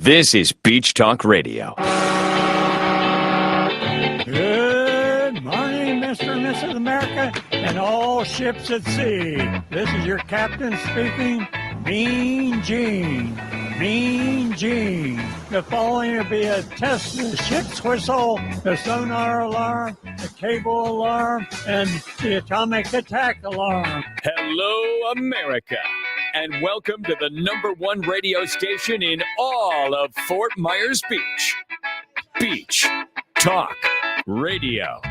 This is Beach Talk Radio. Good morning, Mr. and Mrs. America, and all ships at sea. This is your captain speaking, Mean Gene. Mean Gene. The following will be a test of the ship's whistle, the sonar alarm, the cable alarm, and the atomic attack alarm. Hello, America, and welcome to the #1 radio station in all of Fort Myers Beach. Beach Talk Radio.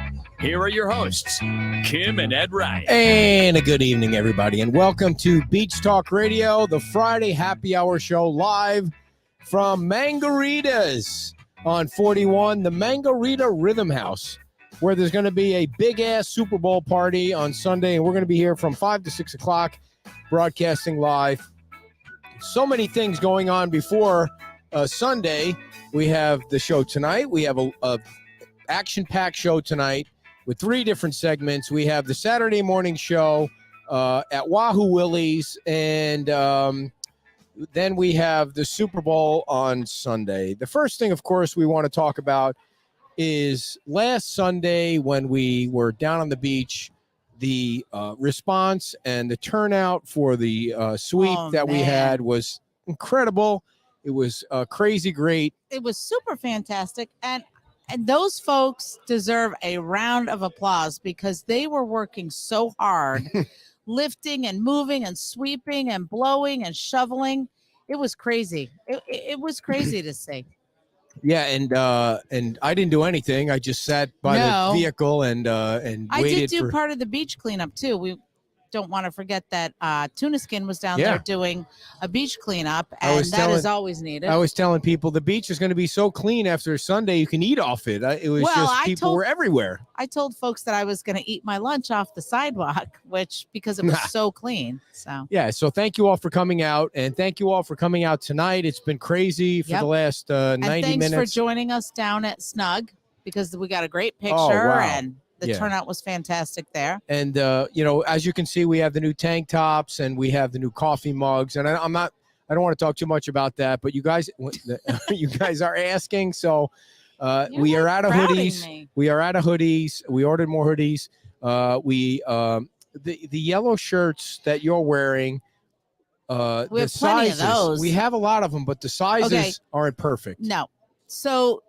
Here are your hosts, Kim and Ed Ryan. And a good evening, everybody, and welcome to Beach Talk Radio, the Friday happy hour show live from Margaritas on 41, the Margarita Rhythm House, where there's going to be a big-ass Super Bowl party on Sunday, and we're going to be here from 5 to 6 o'clock, broadcasting live. So many things going on before Sunday. We have the show tonight. We have a action-packed show tonight with 3 different segments. We have the Saturday morning show at Wahoo Willie's, and then we have the Super Bowl on Sunday. The first thing, of course, we want to talk about is last Sunday when we were down on the beach, the response and the turnout for the sweep we had was incredible. It was crazy great. It was super fantastic, and those folks deserve a round of applause because they were working so hard, lifting and moving and sweeping and blowing and shoveling. It was crazy. It was crazy to see. Yeah, and I didn't do anything. I just sat by the vehicle and waited. I did do part of the beach cleanup too. We don't want to forget that Tuna Skin was down there doing a beach cleanup, and that is always needed. I was telling people the beach is going to be so clean after Sunday you can eat off it. It was people were everywhere. I told folks that I was going to eat my lunch off the sidewalk, because it was so clean. So so thank you all for coming out, and thank you all for coming out tonight. It's been crazy for the last 90 minutes. Thanks for joining us down at Snug because we got a great picture and the turnout was fantastic there. And, as you can see, we have the new tank tops and we have the new coffee mugs. And I don't want to talk too much about that, but you guys are asking. So we are out of hoodies. We are out of hoodies. We ordered more hoodies. The yellow shirts that you're wearing, we the have sizes, plenty of those. We have a lot of them, but the sizes aren't perfect. No. So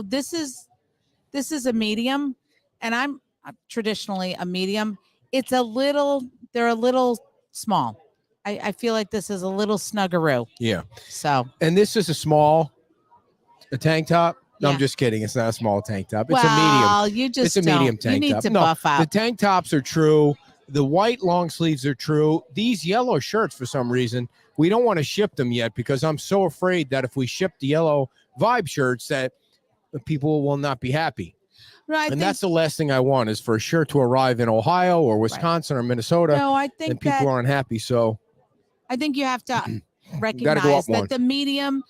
this is a medium. And I'm traditionally a medium. They're a little small. I feel like this is a little snuggeroo. Yeah. So. And this is a tank top. No, I'm just kidding. It's not a small tank top. It's a medium. It's a medium tank top. You need to buff out. The tank tops are true. The white long sleeves are true. These yellow shirts, for some reason, we don't want to ship them yet because I'm so afraid that if we ship the yellow vibe shirts that people will not be happy. Right, and that's the last thing I want is for a shirt to arrive in Ohio or Wisconsin or Minnesota. No, I think and people are unhappy. So I think you have to recognize that the medium,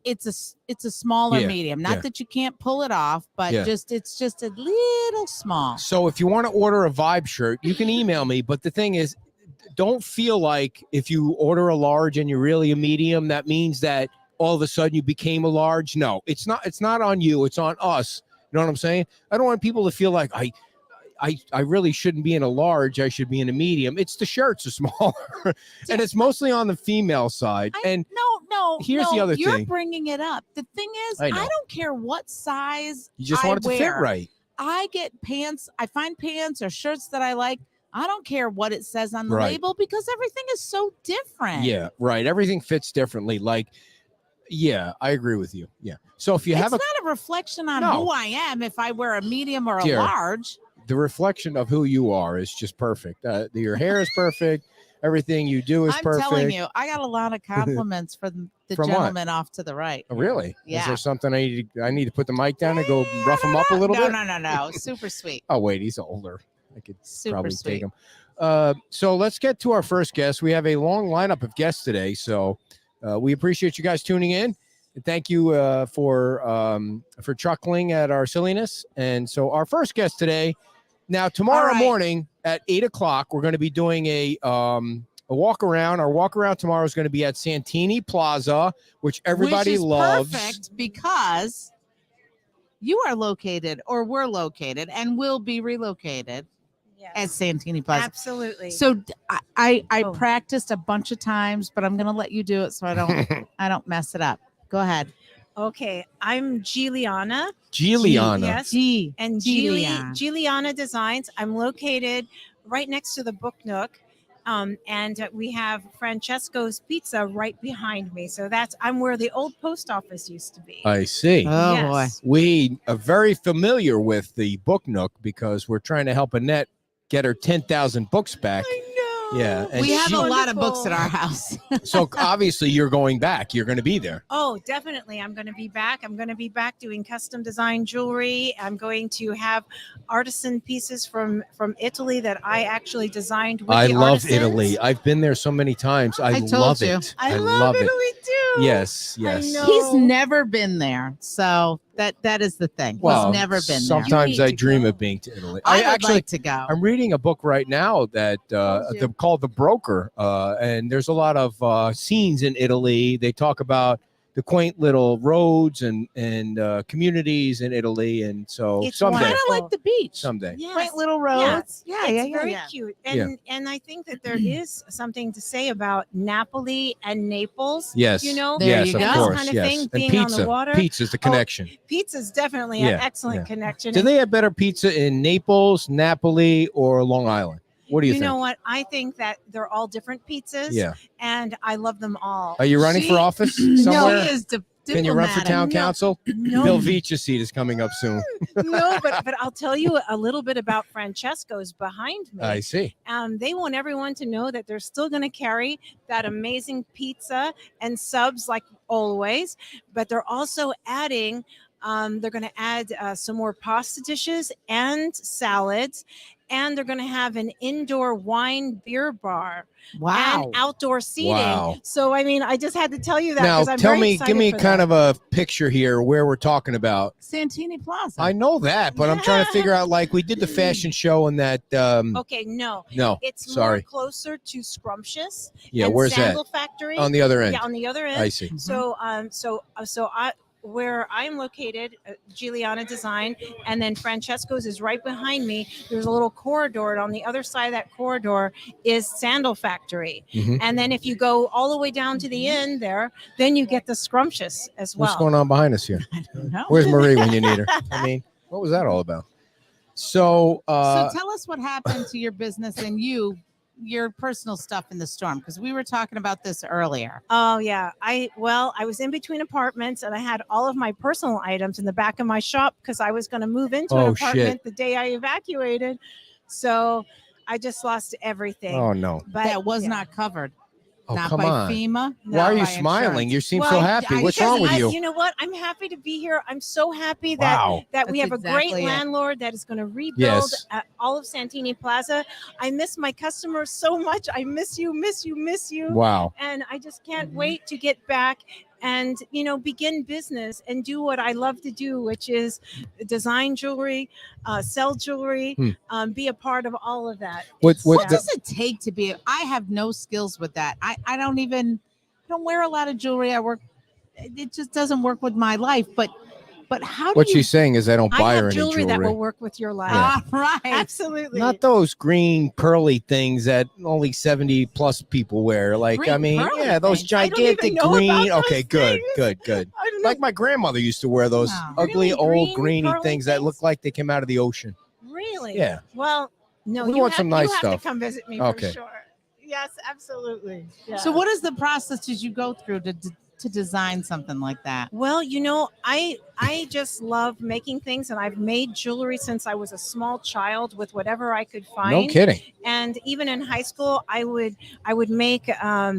it's a smaller medium. Not that you can't pull it off, but it's just a little small. So if you want to order a vibe shirt, you can email me. But the thing is, don't feel like if you order a large and you're really a medium, that means that all of a sudden you became a large. No, it's not. It's not on you. It's on us. You know what I'm saying? I don't want people to feel like I really shouldn't be in a large. I should be in a medium. It's the shirts are smaller, and it's mostly on the female side. Here's the other thing. You're bringing it up. The thing is, I don't care what size you just want it to fit right. I get pants. I find pants or shirts that I like. I don't care what it says on the label because everything is so different. Yeah, right. Everything fits differently. Yeah, I agree with you. Yeah. So if you it's not a reflection on who I am if I wear a medium or a large. The reflection of who you are is just perfect. Your hair is perfect. Everything you do is perfect. I'm telling you, I got a lot of compliments from gentleman off to the right. Oh, really? Yeah. Is there something I need to put the mic down and go rough him up a little bit? No. Super sweet. Oh, wait, he's older. I could probably sweet. take him. So let's get to our first guest. We have a long lineup of guests today, so we appreciate you guys tuning in. Thank you for chuckling at our silliness. And so our first guest today. Now tomorrow morning at 8:00, we're going to be doing a a walk around. Our walk around tomorrow is going to be at Santini Plaza, which everybody which is loves. perfect because you are located, or we're located, and will be relocated Yes. at Santini Plaza. Absolutely. So I Oh. practiced a bunch of times, but I'm going to let you do it so I don't mess it up. Go ahead. Okay, I'm Giuliana. Giuliana. Yes. G And Giuliana. Giuliana Designs. I'm located right next to the Book Nook. And we have Francesco's Pizza right behind me. So I'm where the old post office used to be. I see. Oh, Yes. We are very familiar with the Book Nook because we're trying to help Annette get her 10,000 books back. I know. Yeah, and We have she- a lot of Wonderful. books at our house. So obviously you're going back. You're going to be there. Oh, definitely. I'm going to be back. I'm going to be back doing custom design jewelry. I'm going to have artisan pieces from Italy that I actually designed with I the love artisans. Italy. I've been there so many times. I told love you. it. I love it. Italy too. Yes, yes. know. He's never been there, so that is the thing. Well, He's never been there. sometimes You I need to dream go. of being to Italy. I would actually, like to go. I'm reading a book right now that Told you. called The Broker, and there's a lot of scenes in Italy. They talk about the quaint little roads and communities in Italy, and so It's someday, Kind of like the beach. someday. Yes. Quaint little roads. Yeah, It's yeah, very yeah. cute. And I think that there is something to say about Napoli and Naples. Yes, You know, There yes, you of go. course, kind of yes. thing, And being pizza, on the water. pizza's the connection. Pizza's definitely Yeah, an excellent yeah. connection. Do they have better pizza in Naples, Napoli, or Long Island? What do you think? know what? I think that they're all different pizzas. Yeah. And I love them all. Are you running She- for office No, somewhere? he is Can you run for diplomatic. town No. council? No, Bill Veach's seat is coming up soon. no, but I'll tell you a little bit about Francesco's behind me. I see. They want everyone to know that they're still going to carry that amazing pizza and subs like always, but they're also adding. They're going to add some more pasta dishes and salads, and they're going to have an indoor wine beer bar Wow. and outdoor seating. Wow. So, I mean, I just had to tell you that Now, because I'm tell very me, excited give me for kind that. of a picture here where we're talking about. Santini Plaza. I know that, but I'm trying to figure out, like, we did the fashion show and that. Okay, no, No, it's sorry. more closer to Scrumptious. Yeah, and where's that? Sandal Factory. On the other end. Yeah, on the other end. I see. So, where I'm located, Giuliana Design, and then Francesco's is right behind me. There's a little corridor, and on the other side of that corridor is Sandal Factory. Mhm. And then if you go all the way down to the end there, then you get the Scrumptious as well. What's going on behind us here? I don't know. Where's Marie when you need her? I mean, what was that all about? So, So tell us what happened to your business and your personal stuff in the storm, because we were talking about this earlier. Oh yeah, I was in between apartments and I had all of my personal items in the back of my shop because I was going to move into an Oh, apartment shit. the day I evacuated. So I just lost everything. oh no. But That was yeah. not covered. Oh, not come by on. FEMA. Why not are you by smiling? insurance. You seem Well, so happy. What's because wrong with you? You know what? I'm happy to be here. I'm so happy that Wow. that we have That's a great exactly it. landlord that is going to rebuild Yes. all of Santini Plaza. I miss my customers so much. I miss you. Wow. And I just can't Mm-hmm. wait to get back and begin business and do what I love to do, which is design jewelry, sell jewelry, be a part of all of that. What What the- does it take to be? I have no skills with that. I don't wear a lot of jewelry. It just doesn't work with my life. But how do what you? she's saying is I don't I buy her have any jewelry jewelry. that will work with your life. Yeah. Right. Absolutely. Not those green pearly things that only 70 plus people wear. Like, I Green mean, pearly yeah, those things? I don't even gigantic know about green. those Okay, good. things. Good. I don't know. Like my grandmother used to wear those Wow. ugly Really? old Green, greeny pearly things that look things? like they came out of the ocean. Really? Yeah. Well, no, We you want have, some nice you have stuff. to come visit me Okay. for sure. Yes, absolutely. Yeah. So what is the process did you go through to design something like that? Well, I just love making things, and I've made jewelry since I was a small child with whatever I could find. No kidding. And even in high school, I would make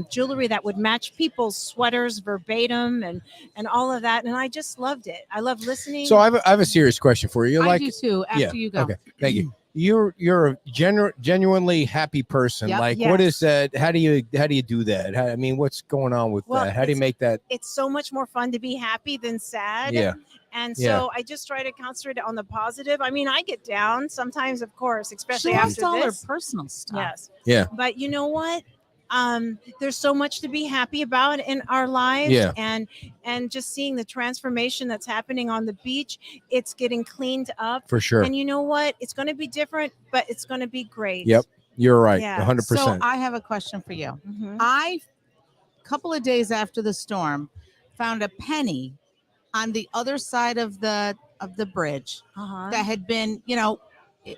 jewelry that would match people's sweaters verbatim and all of that, and I just loved it. I love listening. So I have a serious question for you. You're I like, do too. After yeah, you go. okay, thank you. You're a genuinely happy person. Yep. Like, what Yes. is that? How do you do that? I mean, what's going on with Well, that? How do you it's- make that? it's so much more fun to be happy than sad. Yeah. And Yeah. so I just try to concentrate on the positive. I mean, I get down sometimes, of course, especially She lost after all her this. personal stuff. Yes. Yeah. But you know what? there's so much to be happy about in our lives. Yeah. And just seeing the transformation that's happening on the beach. It's getting cleaned up. For sure. And you know what? It's going to be different, but it's going to be great. Yep. You're right. Yeah. 100%. So I have a question for you. Mhm. I, a couple of days after the storm, found a penny on the other side of the bridge Uh-huh. that had been,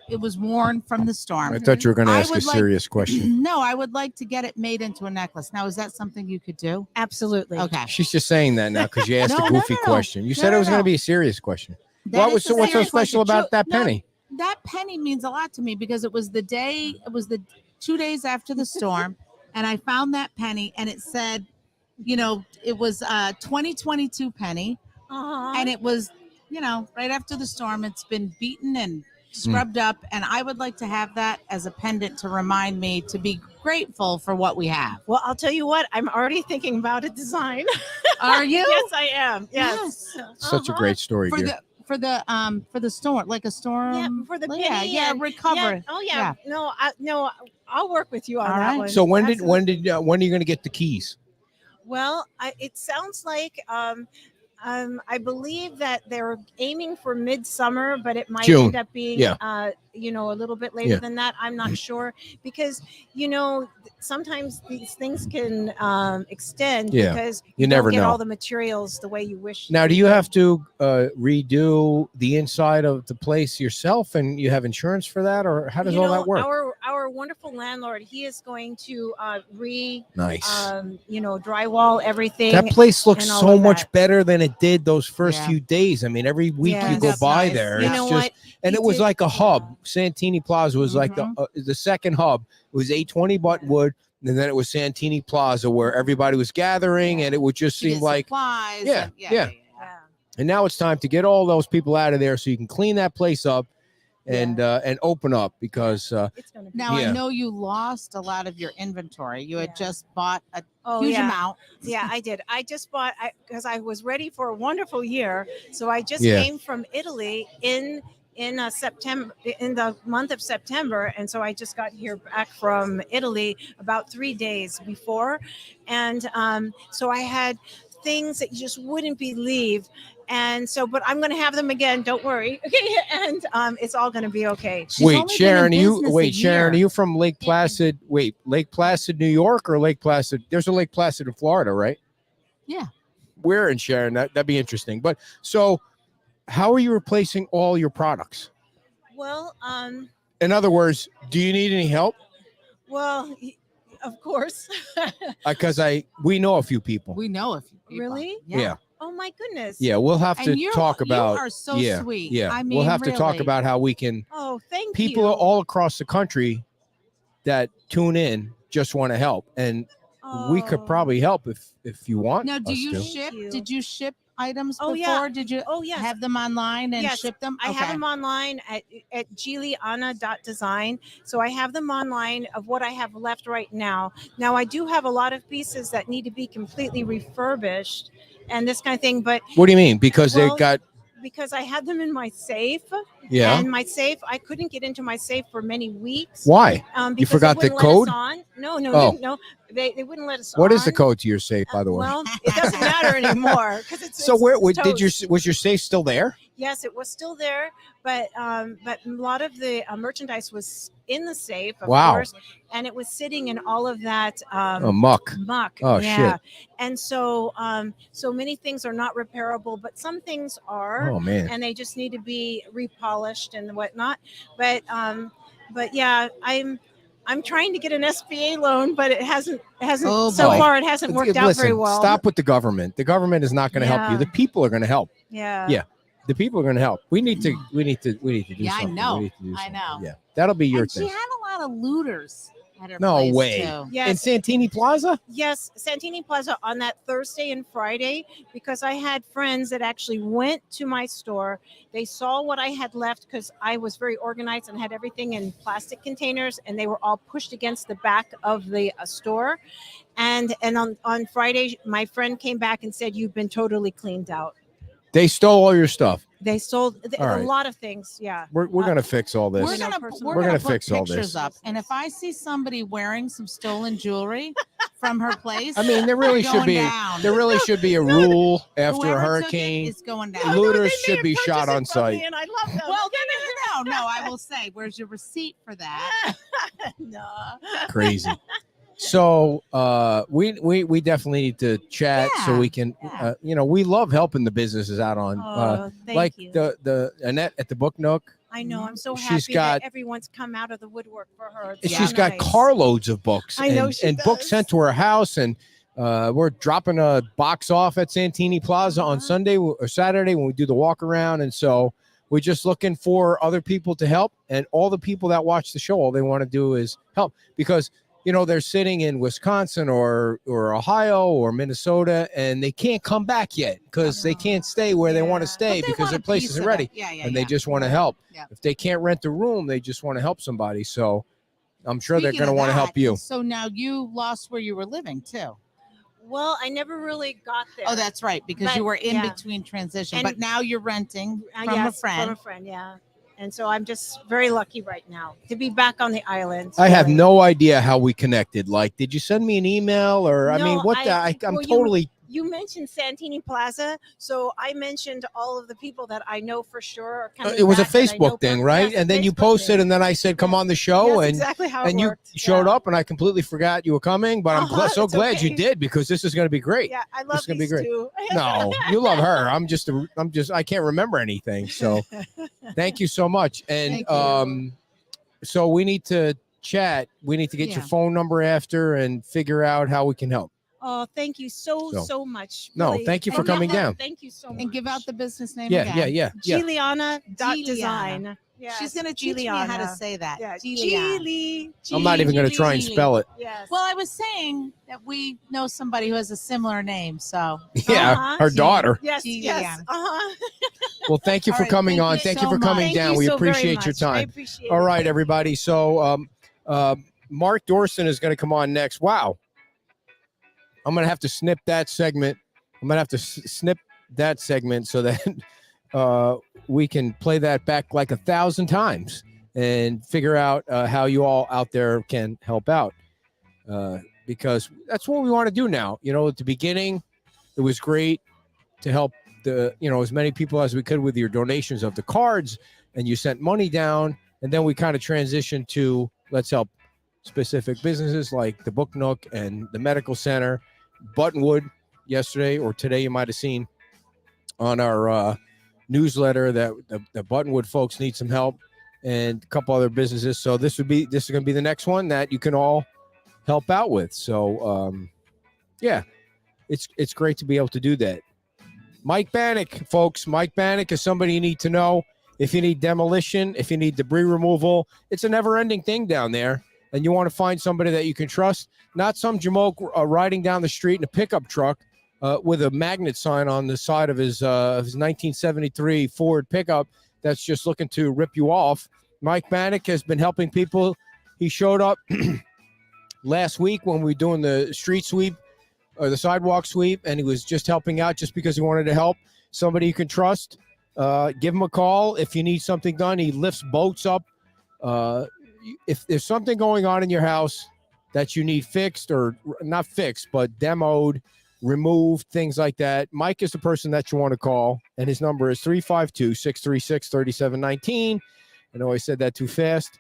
it was worn from the storm. I thought you were going to I ask a would like- serious question. No, I would like to get it made into a necklace. Now, is that something you could do? Absolutely. Okay. She's just saying that now because you asked No, a no, goofy no, no. question. You No, said it no, was going no. to be a serious question. That is What's a so serious special question. about that No, penny? That penny means a lot to me because it was the 2 days after the storm, and I found that penny, and it said, it was a 2022 penny, Uh-huh. and it was, right after the storm. It's been beaten and scrubbed up, and I would like to have that as a pendant to remind me to be grateful for what we have. Well, I'll tell you what, I'm already thinking about a design. Are you? Yes, I am. Yes. Such a great story, For dear. the storm, like a storm. Yeah, for the yeah, penny yeah, and- recover. Yeah. Oh yeah. No, I'll work with you on All that right. one. So when are Absolutely. you going to get the keys? Well, it sounds like I believe that they're aiming for midsummer, but it might June. end up being, Yeah. a little bit later Yeah. than that. I'm not sure because, sometimes these things can extend Yeah. because You don't never get know. all the materials the way you wish. Now, do you have to redo the inside of the place yourself, and you have insurance for that, or how does all that work? Our wonderful landlord, he is going to Nice. drywall everything. That place looks and all so of much that. better than it did those first Yeah. few days. I mean, every week Yeah. you go That's by nice. there, You it's know just, what? and He it was did- like a hub. Santini Plaza was like the second hub. It was 820 Buttonwood, and then it was Santini Plaza where everybody was gathering, and it would just To get seem like, supplies. Yeah, and- yeah. Yeah. and now it's time to get all those people out of there so you can clean that place up and open up because It's gonna be. Now Yeah. I know you lost a lot of your inventory. You had Yeah. just bought a Oh, huge yeah. amount. Yeah, I did. I just bought because I was ready for a wonderful year. So I just Yeah. came from Italy in September, in the month of September, and so I just got here back from Italy about 3 days before, and so I had things that you just wouldn't believe. And so, but I'm going to have them again. Don't worry. Okay. And it's all going to be okay. She's wait, only been in Sharon, business a Sharon, are year. you from Lake Placid? Wait, Lake Placid, New York, or Lake Placid? There's a Lake Placid in Florida, right? Yeah. Where in Sharon? That'd be interesting. But so, how are you replacing all your products? Well, In other words, do you need any help? well, of course. Because we know a few people. We know a few people. Really? Yeah. Oh my goodness. Yeah, we'll have to And you're, talk about. You are so yeah, sweet. Yeah, I mean, we'll have to talk really. about how we can. Oh, thank People you. all across the country that tune in just want to help, and we could Oh. probably help if you want. Now, do us you to. ship? you. Did you ship items Oh, before? yeah. Did you Oh, yes. have them online and Yes, ship them? I have them online at giliana.design. So I have them online of what I have left right now. Now I do have a lot of pieces that need to be completely refurbished and this kind of thing, but What do you mean? Because Well, they got because I had them in my safe, yeah. and my safe, I couldn't get into my safe for many weeks. Why? Because forgot they the wouldn't let us code? on. No, Oh. no. They wouldn't let us on. What is the code to your safe, by the way? Well, it doesn't matter anymore because it's So where it's did toast. was your safe still there? Yes, it was still there, but a lot of the merchandise was in the safe, of Wow. course, and it was sitting in all of that Muck. muck. Oh, yeah. shit. And so so many things are not repairable, but some things are, Oh man. and they just need to be repolished and whatnot. But yeah, I'm trying to get an SBA loan, but it hasn't Oh, so boy. far it hasn't worked out Listen, very well. stop with the government. The government is not going to help you. Yeah. The people are going to help. Yeah. Yeah. The people are going to help. We need to do Yeah, I something. know. We need to do I something. know. Yeah. That'll be your And she thing. had a lot of looters at her No place, way. too. Yes. In Santini Plaza? Yes, Santini Plaza on that Thursday and Friday, because I had friends that actually went to my store. They saw what I had left because I was very organized and had everything in plastic containers, and they were all pushed against the back of the store. And on Friday, my friend came back and said, "You've been totally cleaned out." They stole all your stuff. They sold All a right. lot of things. Yeah. We're going to fix all this. We're gonna personal- we're gonna gonna fix put all pictures this. up, and if I see somebody wearing some stolen jewelry from her place, I mean, there really we're should going be down. there really should be a rule after Whoever a took it hurricane. is going No, down. no, Looters they should may be have shot purchased on it from me, sight. and I love them. Well, no. I will say, where's your receipt for that? No. Crazy. So we definitely need to chat so Yeah, we can yeah. we love helping the businesses out on Oh, thank like you. the Annette at the Book Nook. I know. I'm so She's happy got- that everyone's come out of the woodwork for her. It's She's so got nice. carloads of books I know and, she and books does. sent to her house, and we're dropping a box off at Santini Plaza on Uh-huh. Sunday or Saturday when we do the walk around, and so we're just looking for other people to help, and all the people that watch the show, all they want to do is help because they're sitting in Wisconsin or Ohio or Minnesota, and they can't come back yet because they can't stay where they want to Yeah. stay But they because want their a place piece isn't of ready, it. Yeah, and they yeah. just want to help. Yeah. If they can't rent a room, they just want to help somebody. So I'm sure they're Speaking going to of want to help that, you. So now you lost where you were living too. Well, I never really got there. Oh, that's right, because But, you were in yeah. between transition. And- but now you're renting from a Yes, friend. From a friend, yeah. And so I'm just very lucky right now to be back on the island. I have really. no idea how we connected. Like, did you send me an email or I No, mean, what? I'm well, totally. You mentioned Santini Plaza, so I mentioned all of the people that I know for sure are coming. It was a back that I know Facebook thing, for- right? Yes, and then you Facebook posted, thing. and then I said, "Come Yeah. on the show," That's and exactly how it you worked. showed Yeah. up, and I completely forgot you were coming. But I'm so It's glad you okay. did because this is going to be great. Yeah, I This love is gonna be these great. two. No, you love her. I'm just I can't remember anything. So thank you so much. And Thank you. so we need to chat. We need to get your Yeah. phone number after and figure out how we can help. Oh, thank you so So- much. No, really. thank you for And coming yeah, down. Thank you so much. And give out the business name Yeah, again. yeah. Giuliana.design. Yes, She's going to teach me how to Giuliana. say that. Yeah, Giuliana. I'm not even going to try and Gili. spell it. Yes. Well, I was saying that we know somebody who has a similar name. So Yeah, Uh-huh. her daughter. yes, Giuliana. yes. Uh-huh. Well, thank you All for right, coming thank on. you Thank so you for coming much. down. Thank We you so very appreciate your much. I time. appreciate All it. right, everybody. So Mark Dorson is going to come on next. Wow. I'm going to have to snip that segment. I'm going to have to snip that segment so that we can play that back like 1,000 times and figure out how you all out there can help out. Because that's what we want to do now. At the beginning, it was great to help as many people as we could with your donations of the cards, and you sent money down, and then we kind of transitioned to let's help specific businesses like the Book Nook and the Medical Center. Buttonwood yesterday or today, you might have seen on our newsletter that the Buttonwood folks need some help, and a couple other businesses. So this is going to be the next one that you can all help out with. So yeah, it's great to be able to do that. Mike Bannock, folks. Mike Bannock is somebody you need to know. If you need demolition, if you need debris removal, it's a never-ending thing down there, and you want to find somebody that you can trust, not some jamoke riding down the street in a pickup truck with a magnet sign on the side of his 1973 Ford pickup that's just looking to rip you off. Mike Bannock has been helping people. He showed up last week when we were doing the street sweep or the sidewalk sweep, and he was just helping out just because he wanted to help. Somebody you can trust. Give him a call if you need something done. He lifts boats up. If there's something going on in your house that you need fixed, or not fixed, but demoed, removed, things like that, Mike is the person that you want to call, and his number is 352-636-3719. I know I said that too fast.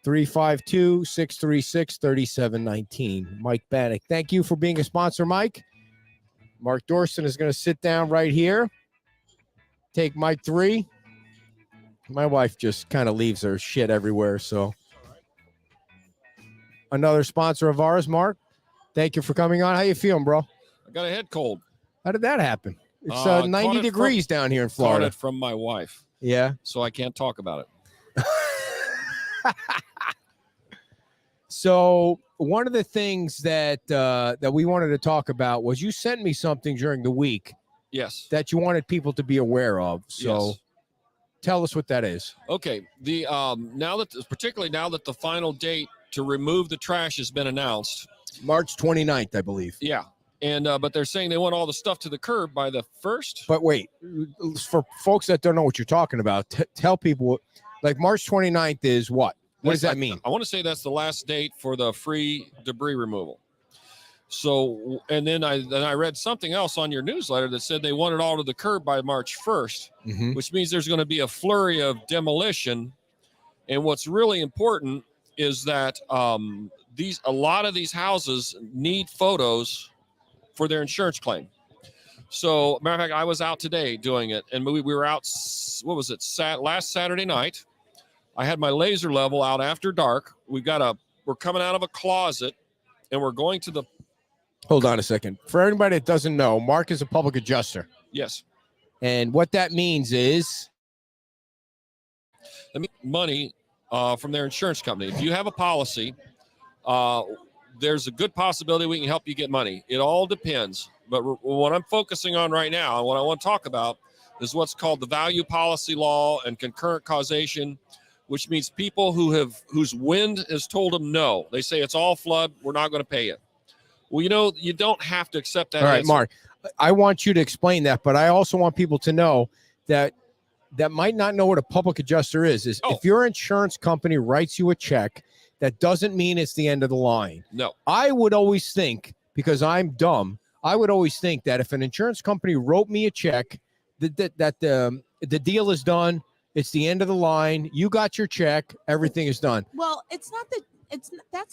352-636-3719. Mike Bannock. Thank you for being a sponsor, Mike. Mark Dorson is going to sit down right here. Take mic 3. My wife just kind of leaves her shit everywhere. So another sponsor of ours, Mark. Thank you for coming on. How you feeling, bro? I got a head cold. How did that happen? It's Caught 90 it degrees down here in Caught Florida. it from my wife, Yeah. so I can't talk about it. So one of the things that we wanted to talk about was you sent me something during the week Yes. that you wanted people to be aware of. So Yes. tell us what that is. Okay. The particularly now that the final date to remove the trash has been announced. March 29th, I believe. Yeah. And but they're saying they want all the stuff to the curb by the 1st. But wait, for folks that don't know what you're talking about, tell people, like March 29th is what? What does that mean? I want to say that's the last date for the free debris removal. So, and then I read something else on your newsletter that said they want it all to the curb by March 1st, which means there's going to be a flurry of demolition. And what's really important is that a lot of these houses need photos for their insurance claim. So, matter of fact, I was out today doing it, and we were out. What was it? Last Saturday night. I had my laser level out after dark. We're coming out of a closet, and we're going to the. Hold on a second. For everybody that doesn't know, Mark is a public adjuster. Yes. And what that means is money from their insurance company. If you have a policy, there's a good possibility we can help you get money. It all depends. But what I'm focusing on right now, and what I want to talk about, is what's called the value policy law and concurrent causation, which means people whose wind has told them no. They say it's all flood. We're not going to pay it. Well, you don't have to accept that. All right, answer. Mark, I want you to explain that, but I also want people to know that might not know what a public adjuster is if your insurance company writes you a check, that doesn't mean it's the end of the line. No. I would always think, because I'm dumb, I would always think that if an insurance company wrote me a check, that the deal is done, it's the end of the line, you got your check, everything is done. Well, that's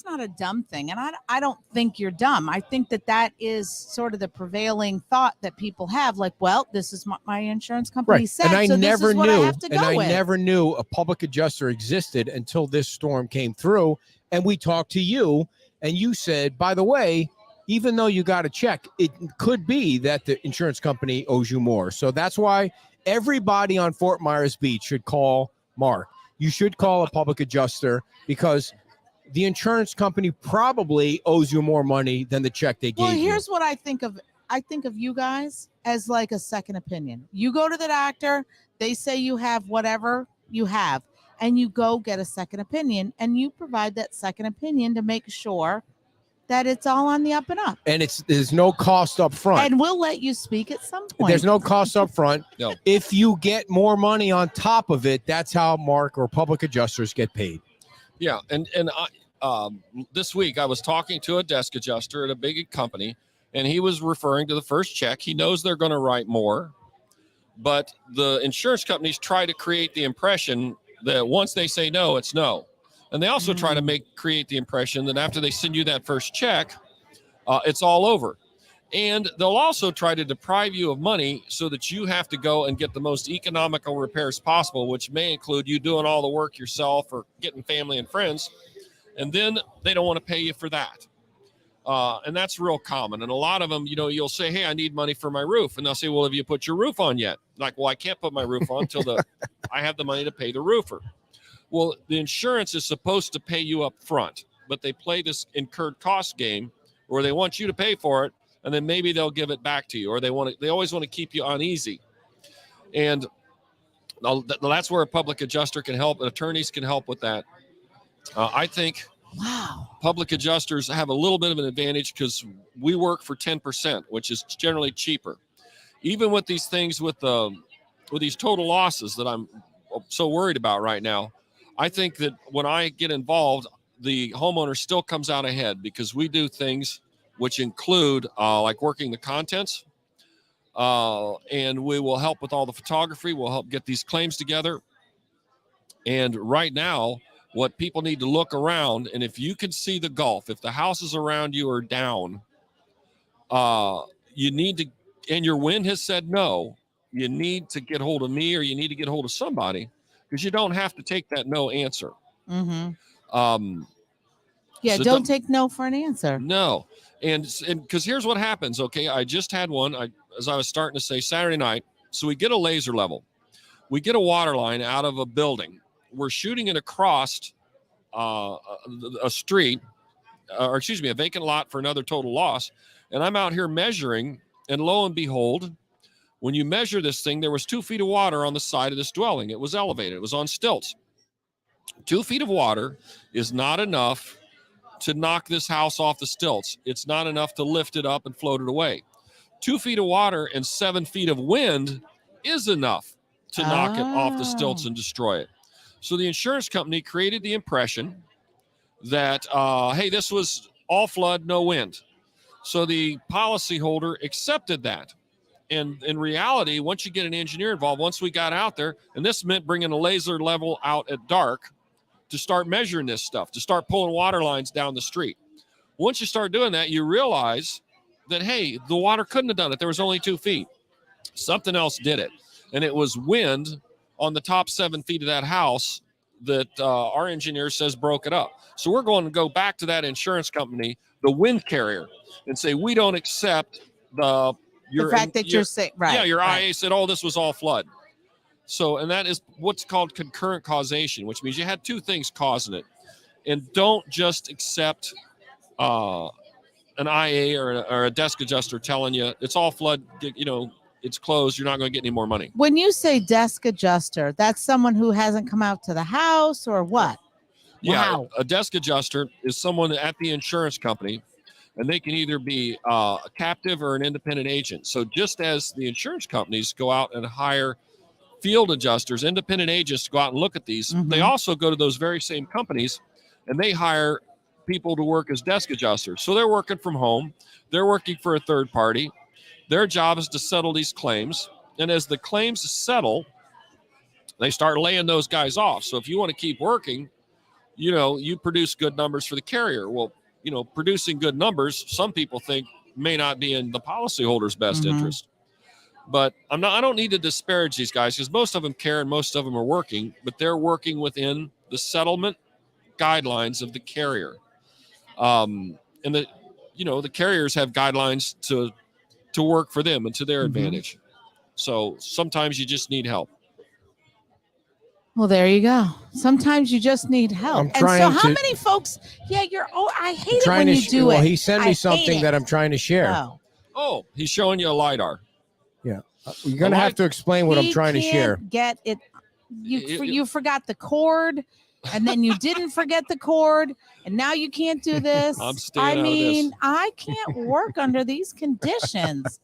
not a dumb thing, and I don't think you're dumb. I think that is sort of the prevailing thought that people have. Like, well, this is what my insurance company said, and I so never this is what I have to go with. never knew a public adjuster existed until this storm came through, and we talked to you, and you said, by the way, even though you got a check, it could be that the insurance company owes you more. So that's why everybody on Fort Myers Beach should call Mark. You should call a public adjuster, because the insurance company probably owes you more money than the check they gave you. Well, here's what I think of. I think of you guys as like a second opinion. You go to the doctor, they say you have whatever you have, and you go get a second opinion, and you provide that second opinion to make sure that it's all on the up and up. And there's no cost up front. And we'll let you speak at some point. There's no cost up front. No. If you get more money on top of it, that's how Mark or public adjusters get paid. Yeah, and this week I was talking to a desk adjuster at a big company, and he was referring to the first check. He knows they're going to write more, but the insurance companies try to create the impression that once they say no, it's no. And they also try to create the impression that after they send you that first check, it's all over. And they'll also try to deprive you of money so that you have to go and get the most economical repairs possible, which may include you doing all the work yourself or getting family and friends. And then they don't want to pay you for that. And that's real common. And a lot of them, you'll say, hey, I need money for my roof. And they'll say, well, have you put your roof on yet? Like, well, I can't put my roof on until I have the money to pay the roofer. Well, the insurance is supposed to pay you up front, but they play this incurred cost game where they want you to pay for it, and then maybe they'll give it back to you, or they always want to keep you uneasy. And that's where a public adjuster can help, and attorneys can help with that. I think public adjusters have a little bit of an advantage because we work for 10%, which is generally cheaper. Even with these things with these total losses that I'm so worried about right now, I think that when I get involved, the homeowner still comes out ahead because we do things which include like working the contents, and we will help with all the photography. We'll help get these claims together. And right now, what people need to look around, and if you can see the Gulf, if the houses around you are down, you need to, and your wind has said no, you need to get hold of me or you need to get hold of somebody, because you don't have to take that no answer. Mm-hmm. Don't take no for an answer. No. And because here's what happens. Okay. I just had one, as I was starting to say, Saturday night. So we get a laser level. We get a water line out of a building. We're shooting it across a street, or excuse me, a vacant lot for another total loss. And I'm out here measuring, and lo and behold, when you measure this thing, there was 2 feet of water on the side of this dwelling. It was elevated. It was on stilts. 2 feet of water is not enough to knock this house off the stilts. It's not enough to lift it up and float it away. 2 feet of water and 7 feet of wind is enough to knock it off the stilts and destroy it. So the insurance company created the impression that, hey, this was all flood, no wind. So the policyholder accepted that. And in reality, once you get an engineer involved, once we got out there, and this meant bringing a laser level out at dark to start measuring this stuff, to start pulling water lines down the street. Once you start doing that, you realize that, hey, the water couldn't have done it. There was only 2 feet. Something else did it. And it was wind on the top 7 feet of that house that our engineer says broke it up. So we're going to go back to that insurance company, the wind carrier, and say, we don't accept the fact that you're saying, right. Yeah, your right. IA said, oh, this was all flood. So, and that is what's called concurrent causation, which means you had 2 things causing it. And don't just accept an IA or a desk adjuster telling you it's all flood, it's closed, you're not going to get any more money. When you say desk adjuster, that's someone who hasn't come out to the house or what? Yeah, Wow. a desk adjuster is someone at the insurance company, and they can either be a captive or an independent agent. So just as the insurance companies go out and hire field adjusters, independent agents to go out and look at these, they also go to those very same companies and they hire people to work as desk adjusters. So they're working from home. They're working for a third party. Their job is to settle these claims. And as the claims settle, they start laying those guys off. So if you want to keep working, you produce good numbers for the carrier. Well, producing good numbers, some people think may not be in the policyholder's best interest. But I don't need to disparage these guys because most of them care and most of them are working, but they're working within the settlement guidelines of the carrier. And the carriers have guidelines to work for them and to their advantage. So sometimes you just need help. Well, there you go. Sometimes you just need help. I'm And trying so how to- many folks, I hate it Trying when to you do it. Well, he sent I me hate something it. that I'm trying to share. Oh. Oh, he's showing you a LiDAR. Yeah. You're going to have to explain what I'm trying to share. Get it. You forgot the cord, and then you didn't forget the cord, and now you can't do this. I'm staying out of this. I can't work under these conditions.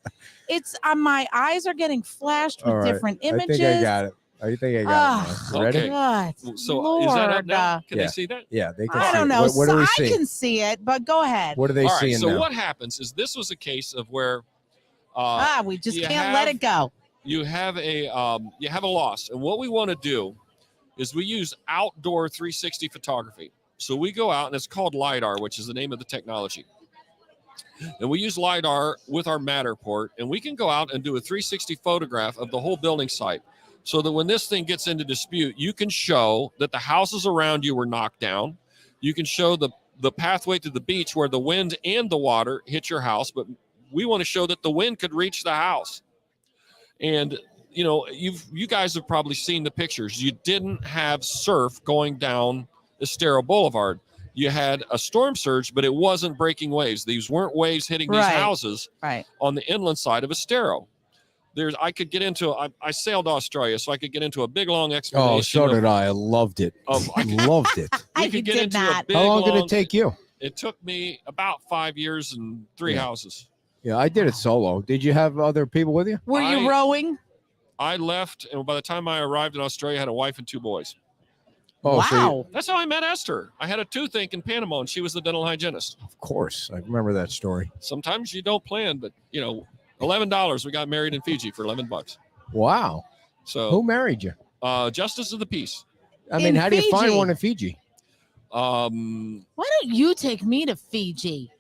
It's my eyes are getting flashed with All right. different images. I think I got it. I think I got it. now. You ready? Okay. God, So is that up now? Lord, Can they see that? Yeah, they can I see don't it. know. What do we I see? can see it, but go ahead. What are they All right, seeing so now? what happens is this was a case of where We just you can't let have- it go. you have a loss, and what we want to do is we use outdoor 360 photography. So we go out, and it's called LiDAR, which is the name of the technology. And we use LiDAR with our Matterport, and we can go out and do a 360 photograph of the whole building site so that when this thing gets into dispute, you can show that the houses around you were knocked down. You can show the pathway to the beach where the wind and the water hit your house, but we want to show that the wind could reach the house. And you guys have probably seen the pictures. You didn't have surf going down Estero Boulevard. You had a storm surge, but it wasn't breaking waves. These weren't waves hitting these Right. houses Right. on the inland side of Estero. I could get into, I sailed to Australia, so I could get into a big, long explanation. Oh, so did I. I loved it. I Loved it. We You could get did into not. a big, How long did long- it take you? It took me about 5 years and 3 Yeah. houses. Yeah, I did it solo. Did you have other people with you? Were you rowing? I left, and by the time I arrived in Australia, I had a wife and 2 boys. Oh, so Wow. That's how I met Esther. I had a toothache in Panama, and she was the dental hygienist. of course. I remember that story. Sometimes you don't plan, but $11. We got married in Fiji for $11. Wow. Who So, married you? justice of the peace. I mean, In how do you find Fiji? one in Fiji? Why don't you take me to Fiji?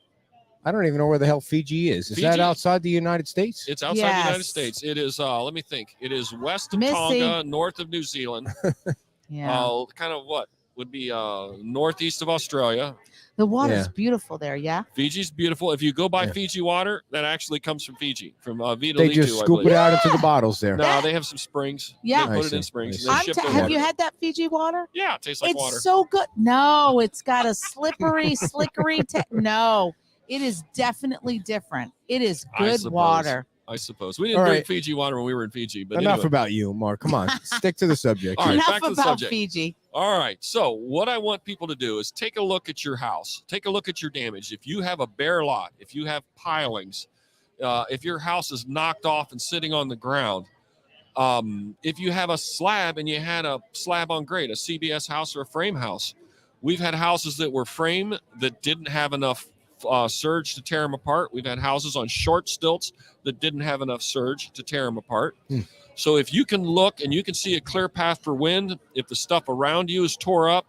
I don't even know where the hell Fiji is. Is that Fiji? outside the United States? It's outside the United Yes. States. It is. Let me think. It is west of Missy. Tonga, north of New Zealand. Yeah. Kind of what would be northeast of Australia. The water's Yeah. beautiful there, yeah? Fiji's beautiful. If you go by Yeah. Fiji water, that actually comes from Fiji, from Vita They Litu, just I scoop believe. it out into the bottles there. No, they have some springs. Yeah. They I put it see. in springs. I and see. they ship the Have water. you had that Fiji water? Yeah, it tastes like It's water. so good. No, it's got a slippery, slickery. No, it is definitely different. It is I good suppose. water. I suppose. We didn't All drink right. Fiji water when we were in Fiji, but Enough anyway. about you, Mark. Come on, stick to the subject. All right, Enough back to the about subject. Fiji. All right. So what I want people to do is take a look at your house. Take a look at your damage. If you have a bare lot, if you have pilings, if your house is knocked off and sitting on the ground, if you have a slab and you had a slab on grade, a CBS house or a frame house. We've had houses that were frame that didn't have enough surge to tear them apart. We've had houses on short stilts that didn't have enough surge to tear them apart. So if you can look and you can see a clear path for wind, if the stuff around you is tore up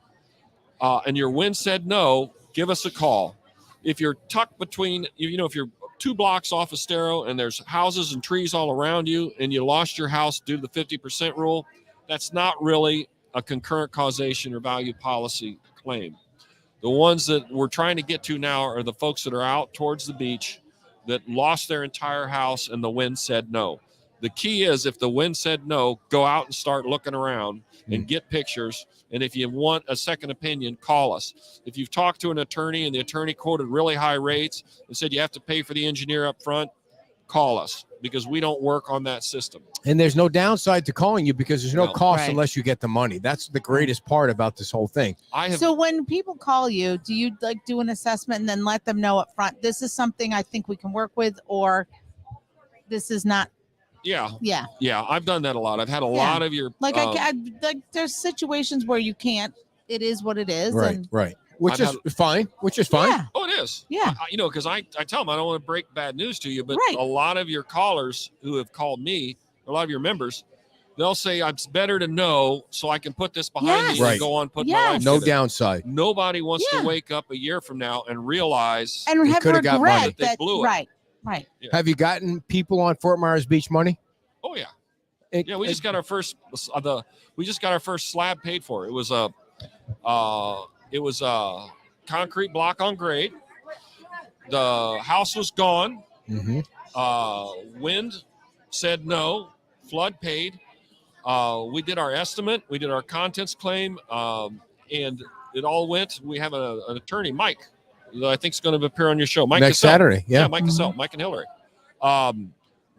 and your wind said no, give us a call. If you're tucked between, if you're 2 blocks off Estero and there's houses and trees all around you and you lost your house due to the 50% rule, that's not really a concurrent causation or value policy claim. The ones that we're trying to get to now are the folks that are out towards the beach that lost their entire house and the wind said no. The key is if the wind said no, go out and start looking around and get pictures. And if you want a second opinion, call us. If you've talked to an attorney and the attorney quoted really high rates and said you have to pay for the engineer up front, call us because we don't work on that system. And there's no downside to calling you because there's no No. cost Right. unless you get the money. That's the greatest part about this whole thing. So when people call you, do you like do an assessment and then let them know up front, this is something I think we can work with, or this is not? Yeah. Yeah. Yeah. I've done that a lot. I've had a Yeah. lot of your, Like like there's situations where you can't. It is what it is. Right, And right. Which I've is fine. Which is fine. Yeah. oh, it is. Yeah. Because I tell them I don't want to break bad news to you, but Right. a lot of your callers who have called me, a lot of your members, they'll say it's better to know so I can put this behind Yes. me Right. and go on put my Yes. life No with it. downside. Nobody wants Yeah. to wake up a year from now and realize and You have coulda got regret money. They that. blew it. Right. Right. Have you gotten people on Fort Myers Beach money? oh yeah. It- Yeah, we it- just got our first slab paid for. It was a concrete block on grade. The house was gone. Mhm. Wind said no. Flood paid. We did our estimate. We did our contents claim, and it all went. We have an attorney, Mike, that I think is going to appear on your show. Mike Next Cassell. Saturday. Yeah. Mike Cassell, Mike and Hillary.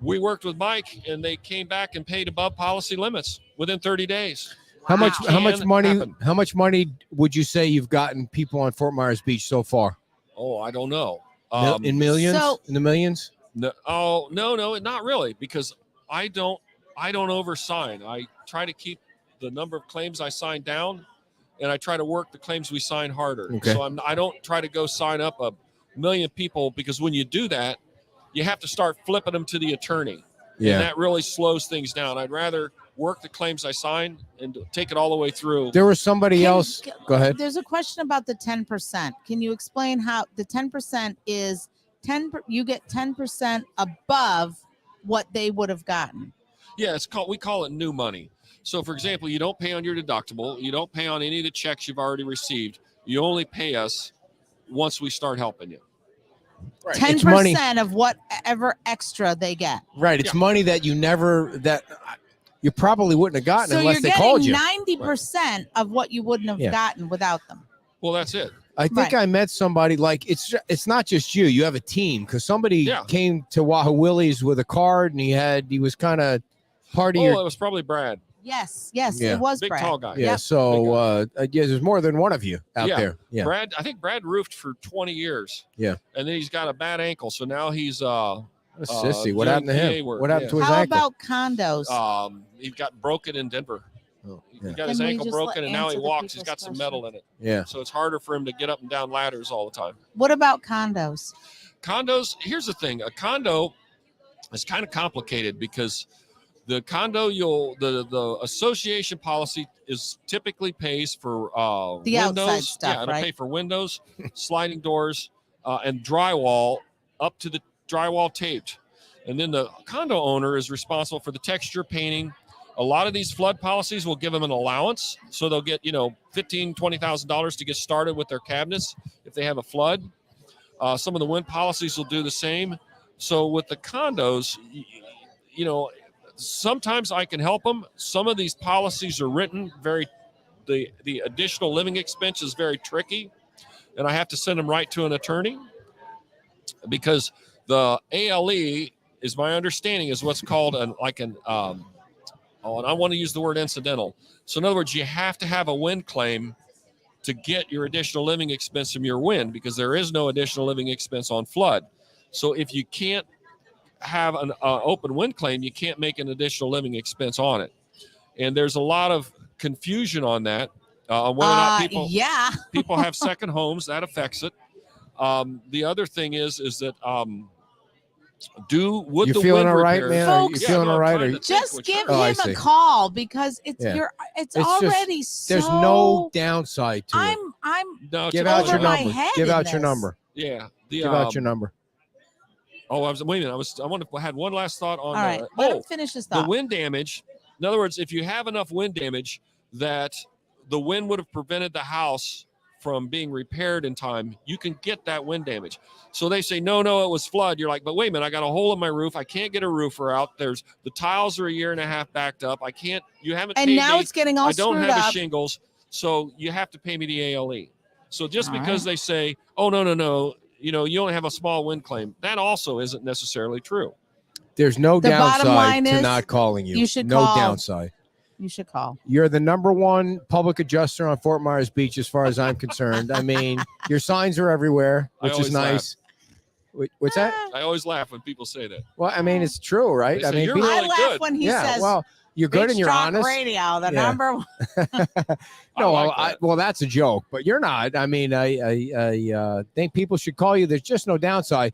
We worked with Mike, and they came back and paid above policy limits within 30 days. How much? It How much can money? happen. How much money would you say you've gotten people on Fort Myers Beach so far? Oh, I don't know. In millions? So- In the millions? No, not really, because I don't oversign. I try to keep the number of claims I sign down, and I try to work the claims we sign harder. Okay. So I don't try to go sign up a million people, because when you do that, you have to start flipping them to the attorney. Yeah. And that really slows things down. I'd rather work the claims I sign and take it all the way through. There was somebody else. Go ahead. There's a question about the 10%. Can you explain how the 10% is 10? You get 10% above what they would have gotten. Yeah, we call it new money. So, for example, you don't pay on your deductible. You don't pay on any of the checks you've already received. You only pay us once we start helping you. Right. 10% of whatever extra they get. Right. It's money that you probably wouldn't have gotten So unless you're they called getting you. 90% of what you wouldn't have Yeah. gotten without them. Well, that's it. I think Right. I met somebody like it's not just you. You have a team because somebody Yeah. came to Wahoo Willie's with a card and he was kind of part of Oh, your it was probably Brad. Yes, Yeah. it was Big, Brad. tall guy. yeah. Yep. So there's more than one of you out Yeah. there. Yeah. Brad, I think Brad roofed for 20 years. Yeah. And then he's got a bad ankle. So now he's What a sissy. What doing happened to him? PA work, What happened yeah. to his How ankle? about condos? he got broken in Denver. Oh, He yeah. got his Can we ankle just broken, and now he answer the walks. He's people's got some metal in it. Yeah. So it's harder for him to get up and down ladders all the time. What about condos? Condos, here's the thing. A condo is kind of complicated because the condo, the association policy is typically pays for The windows. outside stuff, Yeah, it'll right? pay for windows, sliding doors, and drywall up to the drywall taped. And then the condo owner is responsible for the texture, painting. A lot of these flood policies will give them an allowance. So they'll get, $15,000, $20,000 to get started with their cabinets if they have a flood. Some of the wind policies will do the same. So with the condos, sometimes I can help them. Some of these policies are written the additional living expense is very tricky, and I have to send them right to an attorney because the ALE is my understanding, is what's called and I want to use the word incidental. So in other words, you have to have a wind claim to get your additional living expense from your wind, because there is no additional living expense on flood. So if you can't have an open wind claim, you can't make an additional living expense on it. And there's a lot of confusion on that. On whether or not people have second homes, that affects it. The other thing is that You the feeling wind all right, repairs- man? Are you Folks- feeling all right? trying to think Just which give one. Oh, I him see. a call, because it's Yeah. it's It's just- already so. There's no downside to it. I'm No, it's Give a out over your close my one. number. head Give in out your this. number. Yeah. Give out your number. Oh, wait a minute. I had one last thought on. All right, let him finish his the thought. wind damage. In other words, if you have enough wind damage that the wind would have prevented the house from being repaired in time, you can get that wind damage. So they say, no, it was flood. You're like, but wait a minute, I got a hole in my roof. I can't get a roofer out. The tiles are a year and a half backed up. You haven't And paid now me. it's getting all I don't screwed have the up. shingles. So you have to pay me the ALE. So just All because right. they say, oh, no, you only have a small wind claim, that also isn't necessarily true. There's no The bottom line downside to is not calling you. you should no call. downside. You should call. You're the number one public adjuster on Fort Myers Beach, as far as I'm concerned. I mean, your signs are everywhere, I which is always nice. What's that? I always laugh when people say that. Well, I mean, it's true, right? They I say, mean, "You're people- I really laugh good." when he yeah. says, Well, you're good Beach and you're Talk honest. Radio, the Yeah. number one. No, I like that. well, that's a joke, but you're not. I mean, I think people should call you. There's just no downside.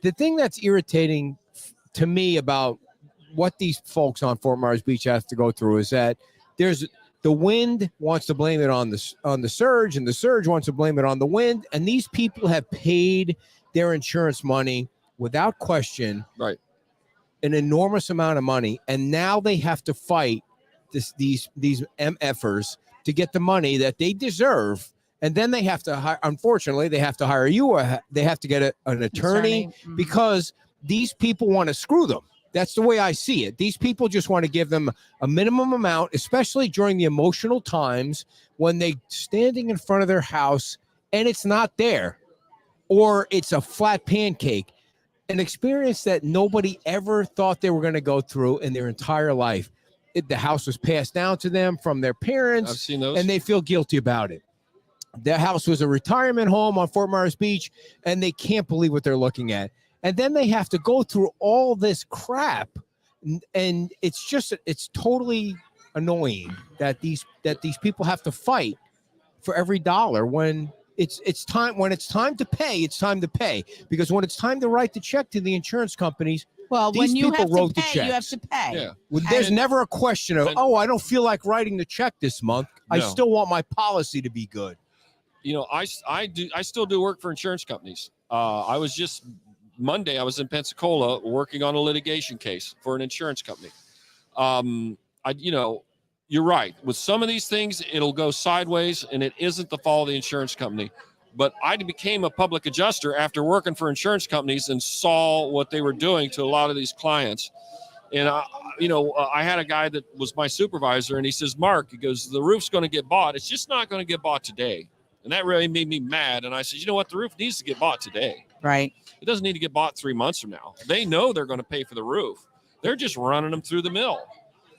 The thing that's irritating to me about what these folks on Fort Myers Beach have to go through is that the wind wants to blame it on the surge, and the surge wants to blame it on the wind, and these people have paid their insurance money without question, Right. an enormous amount of money, and now they have to fight these MFers to get the money that they deserve, and then they have to hire. Unfortunately, they have to hire you, or they have to get an attorney Mhm. because these people want to screw them. That's the way I see it. These people just want to give them a minimum amount, especially during the emotional times when they standing in front of their house and it's not there, or it's a flat pancake. An experience that nobody ever thought they were going to go through in their entire life. The house was passed down to them from their parents, I've seen those. and they feel guilty about it. Their house was a retirement home on Fort Myers Beach, and they can't believe what they're looking at. And then they have to go through all this crap, and it's totally annoying that these people have to fight for every dollar when it's time to pay. It's time to pay, because when it's time to write the check to the insurance companies, Well, these when you people have to wrote the pay, you have checks. to pay. Yeah. there's And- never a question of, and- oh, I don't feel like writing the check this month. I No. still want my policy to be good. I still do work for insurance companies. Monday I was in Pensacola working on a litigation case for an insurance company. You're right. With some of these things, it'll go sideways, and it isn't the fault of the insurance company. But I became a public adjuster after working for insurance companies and saw what they were doing to a lot of these clients. And I had a guy that was my supervisor, and he says, Mark, he goes, the roof's going to get bought. It's just not going to get bought today. And that really made me mad. And I said, you know what? The roof needs to get bought today. Right. It doesn't need to get bought 3 months from now. They know they're going to pay for the roof. They're just running them through the mill.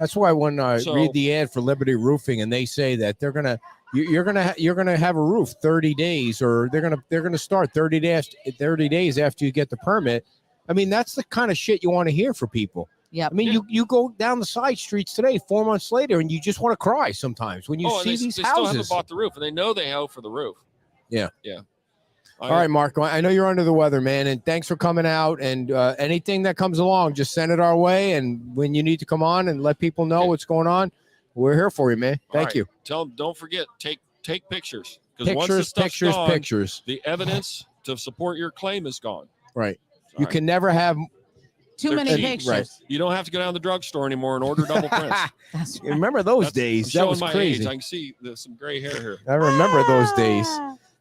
That's why when I So- read the ad for Liberty Roofing and they say that you're gonna have a roof 30 days, or they're gonna start 30 days after you get the permit. I mean, that's the kind of shit you want to hear for people. Yep. I mean, you go down the side streets today 4 months later, and you just want to cry sometimes when you and see they these still haven't houses. bought the roof, and they know they owe for the roof. Yeah. Yeah. All right, Mark, I know you're under the weather, man, and thanks for coming out. And anything that comes along, just send it our way. And when you need to come on and let people know what's going on, we're here for you, man. Thank you. Tell them, don't forget, take pictures. Because once the Pictures, stuff's gone, pictures. the evidence to support your claim is gone. Right. All You right. can never have. Too They're many cheap, pictures. right. You don't have to go down to the drugstore anymore and order double prints. That's right. Remember those I'm days? showing That was my crazy. age. I can see there's some gray hair here. I remember those days.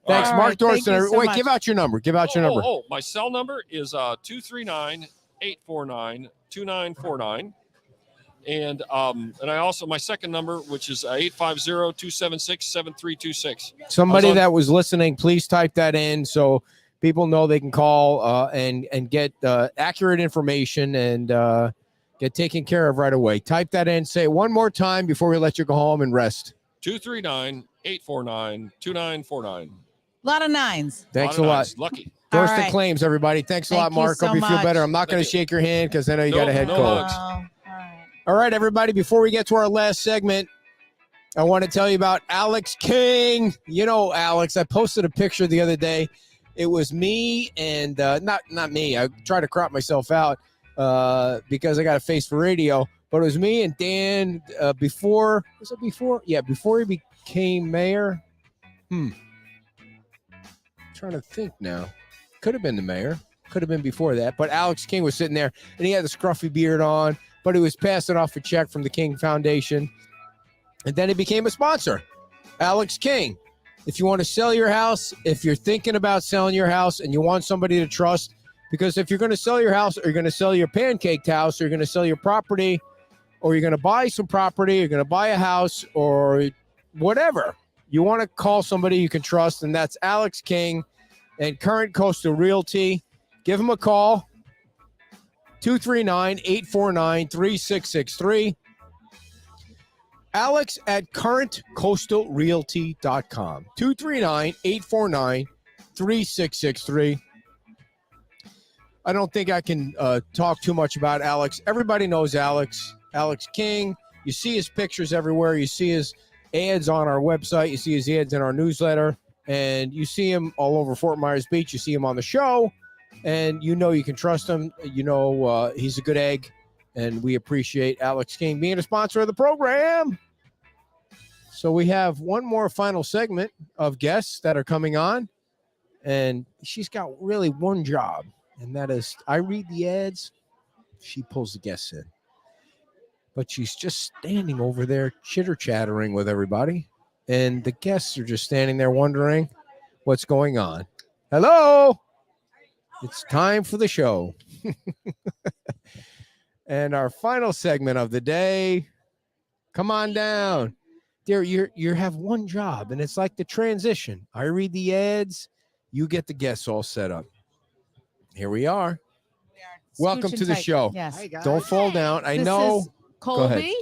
Thanks, All Mark right, thank Dorson. you so Wait, much. give out your number. Give out your number. My cell number is 239-849-2949. And I also, my second number, which is 850-276-7326. Somebody I was on- that was listening, please type that in so people know they can call and get accurate information and get taken care of right away. Type that in. Say it one more time before we let you go home and rest. 239-849-2949. A lot of nines. Thanks a lot. Nines. Lucky. First All the right. claims, everybody. Thanks a Thank lot, you Mark. so Hope you feel much. better. I'm not going to Thank you. shake your hand because I know you got a head No cold. hugs. All right. All right, everybody, before we get to our last segment, I want to tell you about Alex King. You know, Alex, I posted a picture the other day. It was me and not me. I tried to crop myself out because I got a face for radio. But it was me and Dan before. Was it before? Yeah, before he became mayor. Trying to think now. Could have been the mayor. Could have been before that. But Alex King was sitting there, and he had the scruffy beard on. But he was passing off a check from the King Foundation. And then he became a sponsor. Alex King. If you want to sell your house, if you're thinking about selling your house and you want somebody to trust, because if you're going to sell your house or you're going to sell your pancaked house or you're going to sell your property or you're going to buy some property, you're going to buy a house or whatever, you want to call somebody you can trust, and that's Alex King and Current Coastal Realty. Give him a call, 239-849-3663. Alex at currentcoastalrealty.com, 239-849-3663. I don't think I can talk too much about Alex. Everybody knows Alex King. You see his pictures everywhere. You see his ads on our website. You see his ads in our newsletter. And you see him all over Fort Myers Beach. You see him on the show. And you know you can trust him. You know he's a good egg. And we appreciate Alex King being a sponsor of the program. So we have one more final segment of guests that are coming on. And she's got really one job. And that is, I read the ads. She pulls the guests in. But she's just standing over there chitter-chattering with everybody. And the guests are just standing there wondering what's going on. Hello. It's time for the show. And our final segment of the day. Come on down. Dear, you have one job, and it's like the transition. I read the ads. You get the guests all set up. Here we are. Welcome Scooching to the tight. show. Yes. Hey guys. Don't fall down. I This know. is Go ahead. Colby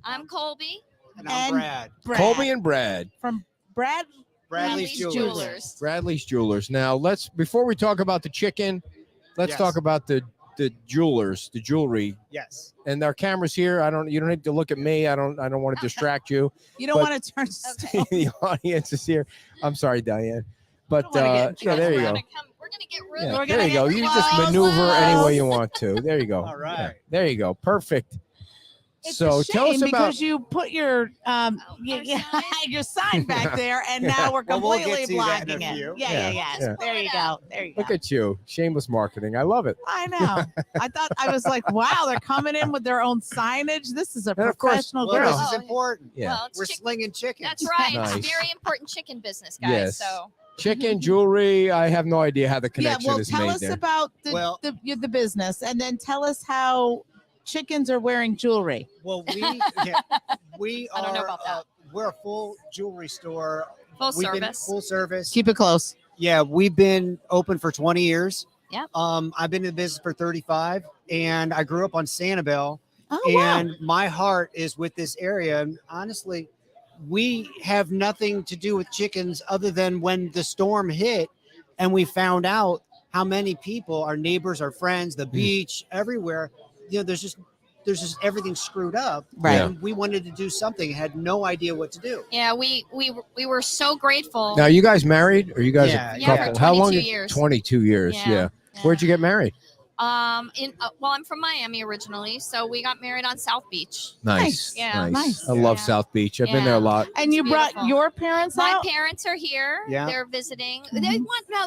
I'm Colby. And I'm Brad. Colby and Brad. from Bradley's Bradley's Jewelers. Bradley's Jewelers. Now, before we talk about the chicken, let's Yes. talk about the jewelers, the jewelry. Yes. And our camera's here. You don't need to look at me. I don't want to distract you. You don't But- want to turn still. The audience is here. I'm sorry, Diane. But don't wanna get in yeah, there you We're go. gonna we're gonna get rid Yeah, of We're there gonna you go. get You just close. maneuver any way you want to. There you go. All right. Yeah, there you go. Perfect. It's So a tell us shame about. because you put your our sign? your sign back there, and now we're Well, we'll get completely to that in a blocking it. few. Yeah. Yeah. There you go. There you go. Look at you, shameless marketing. I love it. I know. I was like, wow, they're coming in with their own signage. This is a And of course, professional Well, girl. this is Oh, important. Yeah. Well, it's We're chicken. slinging chicken. That's right. Nice. It's a very important chicken business, guys. Yes. So Chicken jewelry. I have no idea how the connection Yeah, well, is tell made us there. about Well- the business, and then tell us how chickens are wearing jewelry. Well, we I don't know are about that. we're a full jewelry store. full We've been service. full service. Keep it close. Yeah, we've been open for 20 years. Yep. I've been in the business for 35, and I grew up on Sanibel. Oh, wow. And my heart is with this area. And honestly, we have nothing to do with chickens other than when the storm hit and we found out how many people, our neighbors, our friends, the beach, everywhere, there's just everything screwed up. Right. And we wanted to do something, had no idea what to do. Yeah, we were so grateful. Now, you guys married, or you guys Yeah, a yeah, couple? for How long? 22 years. 22 years. Yeah. Yeah. Where'd you get married? Well, I'm from Miami originally, so we got married on South Beach. Nice. Yeah. Nice. I love Yeah. South Beach. I've been there a Yeah. lot. And you It's brought beautiful. your parents My out? parents are here. Yeah. They're visiting. Mhm.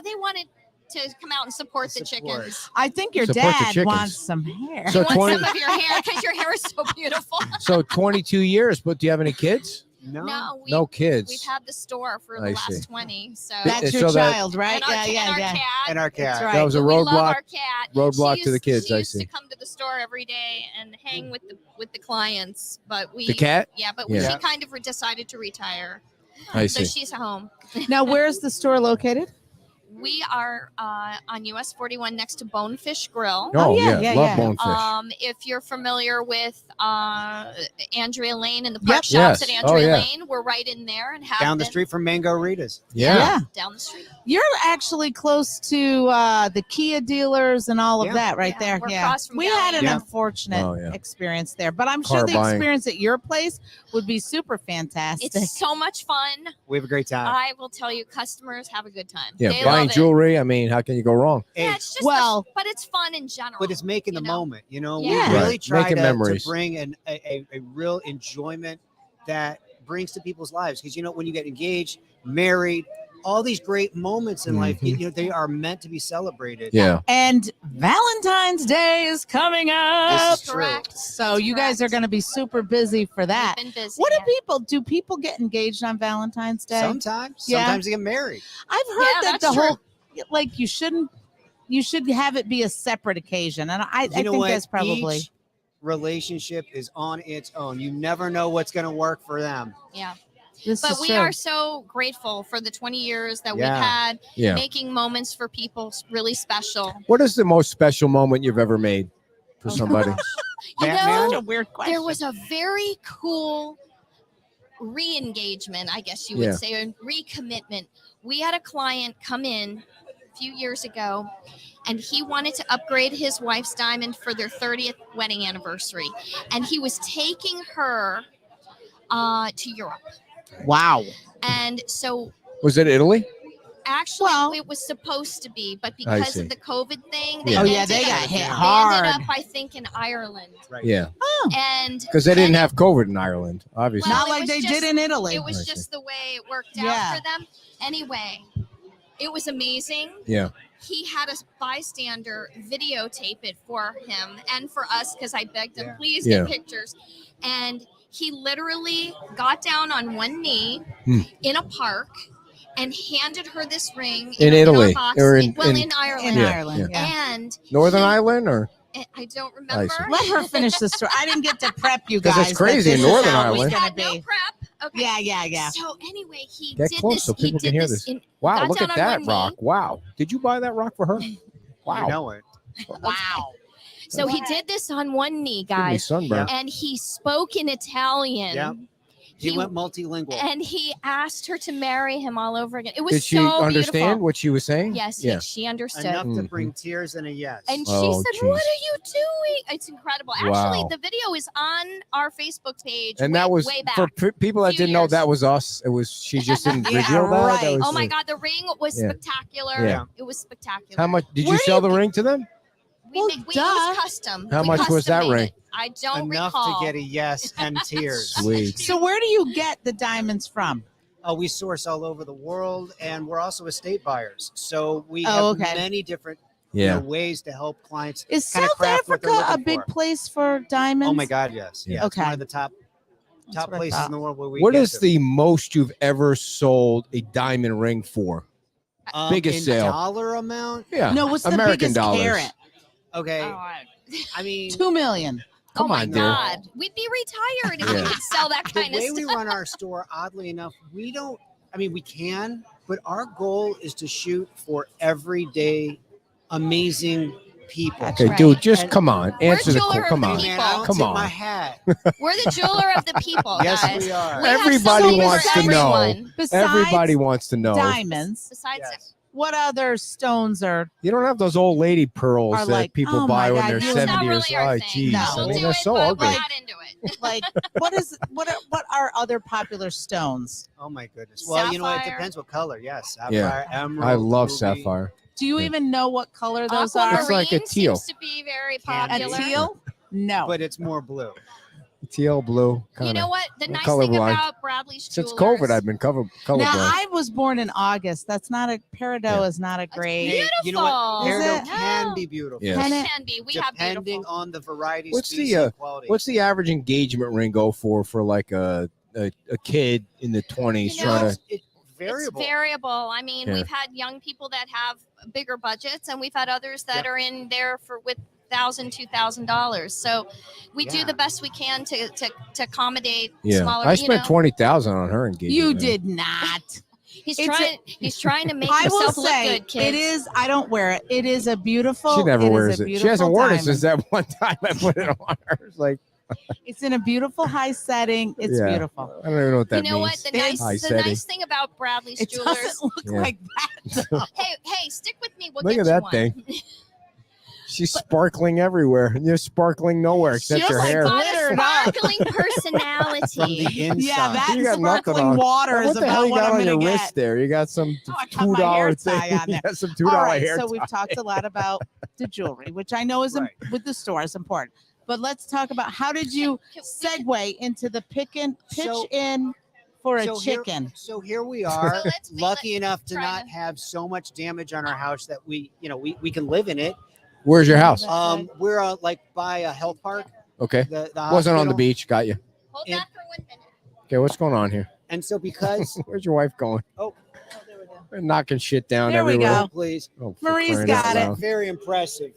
They wanted to come out and support the Support. chickens. I think your Support the dad chickens. wants some hair. So I want 20 some of your hair because your hair is so beautiful. So 22 years, but do you have any kids? No. No, No kids. we've had the store for I the last see. 20. So That's So your that- child, right? and our, Yeah, and yeah, our yeah. cat. And our cat. That's right. That was a We love roadblock. our cat. roadblock She to the used- kids, She I used see. to come to the store every day and hang with the clients, but we The cat? Yeah, but Yeah. she kind of decided to retire, I so see. she's home. Now, where's the store located? we are on US 41 next to Bonefish Grill. Oh, yeah, yeah, yeah, love yeah. bonefish. If you're familiar with Andrea Lane and the Yep. park shops Yes. at Oh, Andrea yeah. Lane, we're right in there and have Down the been- street from Mango Rita's. Yeah. down the street. You're actually close to the Kia dealers and all of Yeah. that right Yeah, there. we're Yeah. across from We had an Yeah. unfortunate Oh, yeah. experience there, but I'm Car sure the buying. experience at your place would be super fantastic. It's so much fun. We have a great time. I will tell you, customers have a good time. Yeah, They buying love it. jewelry. I mean, how can you go wrong? Yeah, Hey, it's just Well- but it's fun in general. but it's making the you know? moment. You know, Yeah. we Right. really try Making to memories. bring a real enjoyment that brings to people's lives. Because, you know, when you get engaged, married, all these great moments in life, Mhm. you know, they are meant to be celebrated. Yeah. And Valentine's Day is coming up. This is true. Correct. So you guys are going to be super busy for that. We've been busy. What yeah. do people get engaged on Valentine's Day? Sometimes Yeah. they get married. I've heard Yeah, that that's the whole like you should have it be a separate occasion. And I You know think what? that's probably Each relationship is on its own. You never know what's going to work for them. Yeah. this But is we true. are so grateful for the 20 years that Yeah. we've had Yeah. making moments for people really special. What is the most special moment you've ever made for Oh, somebody? You Batman? know, a weird question. there was a very cool re-engagement, I guess you would Yeah. say, a recommitment. We had a client come in a few years ago and he wanted to upgrade his wife's diamond for their 30th wedding anniversary. And he was taking her to Europe. wow. And so Was it Italy? actually Well- it was supposed to be, but because see. of the COVID thing, Yeah. Oh, yeah, ended they up- got hit they hard. ended up, I think, in Ireland. Right. Yeah. And Because they didn't and have COVID in Ireland, obviously. Well, Not it like was they just- did in Italy. it I was see. just the way it worked Yeah. out for them. Anyway, it was amazing. Yeah. He had a bystander videotape it for him and for us because I begged him, Yeah. please Yeah. get pictures. And he literally got down on one knee Hmm. in a park and handed her this ring In a Italy, box. or in in- in Ireland. in Yeah, Ireland. Yeah. And Northern he- Ireland or? I don't remember. see. Let her finish the story. I didn't get to prep you 'Cause guys. it's that crazy in this is Northern how it was Ireland. gonna Had no be. prep. Okay. Yeah. So anyway, he Get did close this. so he people did can hear this this. in Wow, got look down at on that one rock. knee. Wow. Did you buy that rock for her? Wow. You know it. Wow. So he did this on one knee, Give me guys, sunburn. and he spoke in Italian. Yeah. He He- went multilingual. And he asked her to marry him all over again. It was Did she so understand beautiful. what she was saying? Yes, Yeah. she understood. Enough to Mhm. bring tears and a yes. And she Oh, said, geez. "What are you doing?" It's incredible. Actually, Wow. the video is on our Facebook page. And way, that was way back. for people that Few didn't know years. that was us. It was she just didn't Yeah, reveal that. right. That was Oh my the- God, the ring was Yeah. spectacular. Yeah. It was spectacular. How much did Where you do sell you the get- ring to them? We, Well, we duh. use custom. How We much was that custom made ring? it. I don't Enough recall. to get a yes and tears. Sweet. So where do you get the diamonds from? We source all over the world, and we're also estate buyers. So we Oh, have okay. many different Yeah. ways to help clients. Is Kinda South craft what they're Africa a looking big for. place for diamonds? Oh my God, yes. Yeah. It's one Okay. of the top That's what I places thought. in the world where we What get is to. the most you've ever sold a diamond ring for? biggest in sale? dollar amount? Yeah. No, what's the American biggest dollars. carat? Okay. Oh, I mean, 2 million. Come oh my on, dear. God. We'd be retired if we Yeah. could sell that the kind of way we stuff. run our store, oddly enough, we don't. I mean, we can, but our goal is to shoot for everyday, amazing people. Okay, Right. dude, just And- come on. Answer the jeweler come of on. the Hey, man, I don't Come tip on. my hat. We're the jeweler of the people, Yes, guys. we are. We have Everybody something wants for to know. everyone. Besides Everybody wants to know. diamonds, Besides Yes. what other stones are You don't have those old lady pearls Are that like, people oh buy my when God, they're you- It's not 70 really or our oh, thing. geez. No. I We'll mean, do they're it, so but ugly. we're not into it. like what are other popular stones? Oh my goodness. Well, you know, it Sapphire. depends what color. Yes, sapphire, Yeah. emerald. I love ruby. sapphire. Do you Yeah. even know what color those are? It's like a Aquamarine teal. seems to be very A A popular. teal? No. But it's more blue. Teal, blue, You kind know of. what? The I'm nice thing colorblind. about Bradley's Since Jewelers, COVID, I've been now colorblind. I was born in August. That's not a peridot Yeah. is not a great. beautiful. You know what? Is Peridot it? can No. be beautiful. Yeah. Can It it? can be. We have Depending beautiful. on the variety, What's species, the, and quality. What's the average engagement ring go for like a kid in the 20s You know, trying to? It's variable. It's variable. I mean, Yeah. we've had young people that have bigger budgets, and we've had others that are in there with $1,000, $2,000. So we do Yeah. the best we can to accommodate Yeah, smaller. I spent 20,000 on her engagement. You ring. did not. He's It's trying to make I will himself look say good, kids. it is. I don't wear it. It is a beautiful. She never it is wears a it. She beautiful hasn't worn it diamond. since that one time I put it on her. It's like, It's in a beautiful high setting. It's Yeah. beautiful. I don't even know what that You know means. what? The High nice setting. thing about Bradley's It Jewelers. doesn't look Yeah. like that. though. Hey, stick with me. We'll Look get at you that one. thing. She's sparkling everywhere. You're sparkling nowhere except She's your like hair. Got Glittered a up. sparkling personality. From the inside. Yeah, that You got nothing sparkling on. water What is the hell about you what got I'm on your gonna wrist get. there? You got some Oh, I got my hair $2 tie thing. on there. You got some $2 All right, hair so tie. we've talked a lot about the jewelry, which I know is Right. with the store is important. But let's talk about how did you segue into the pitch So- in for a so here- chicken? So here we are, let's- lucky enough to try not to- have so much damage on our house that we can live in it. Where's your house? We're like by a health park. Okay. The Wasn't on the hospital. beach. Got you. Hold And- that for 1 minute. Okay, what's going on here? And so because Where's your wife going? Oh. They're knocking shit down There we everywhere. go. please, Oh, for Marie's crying got out it. loud. very impressive.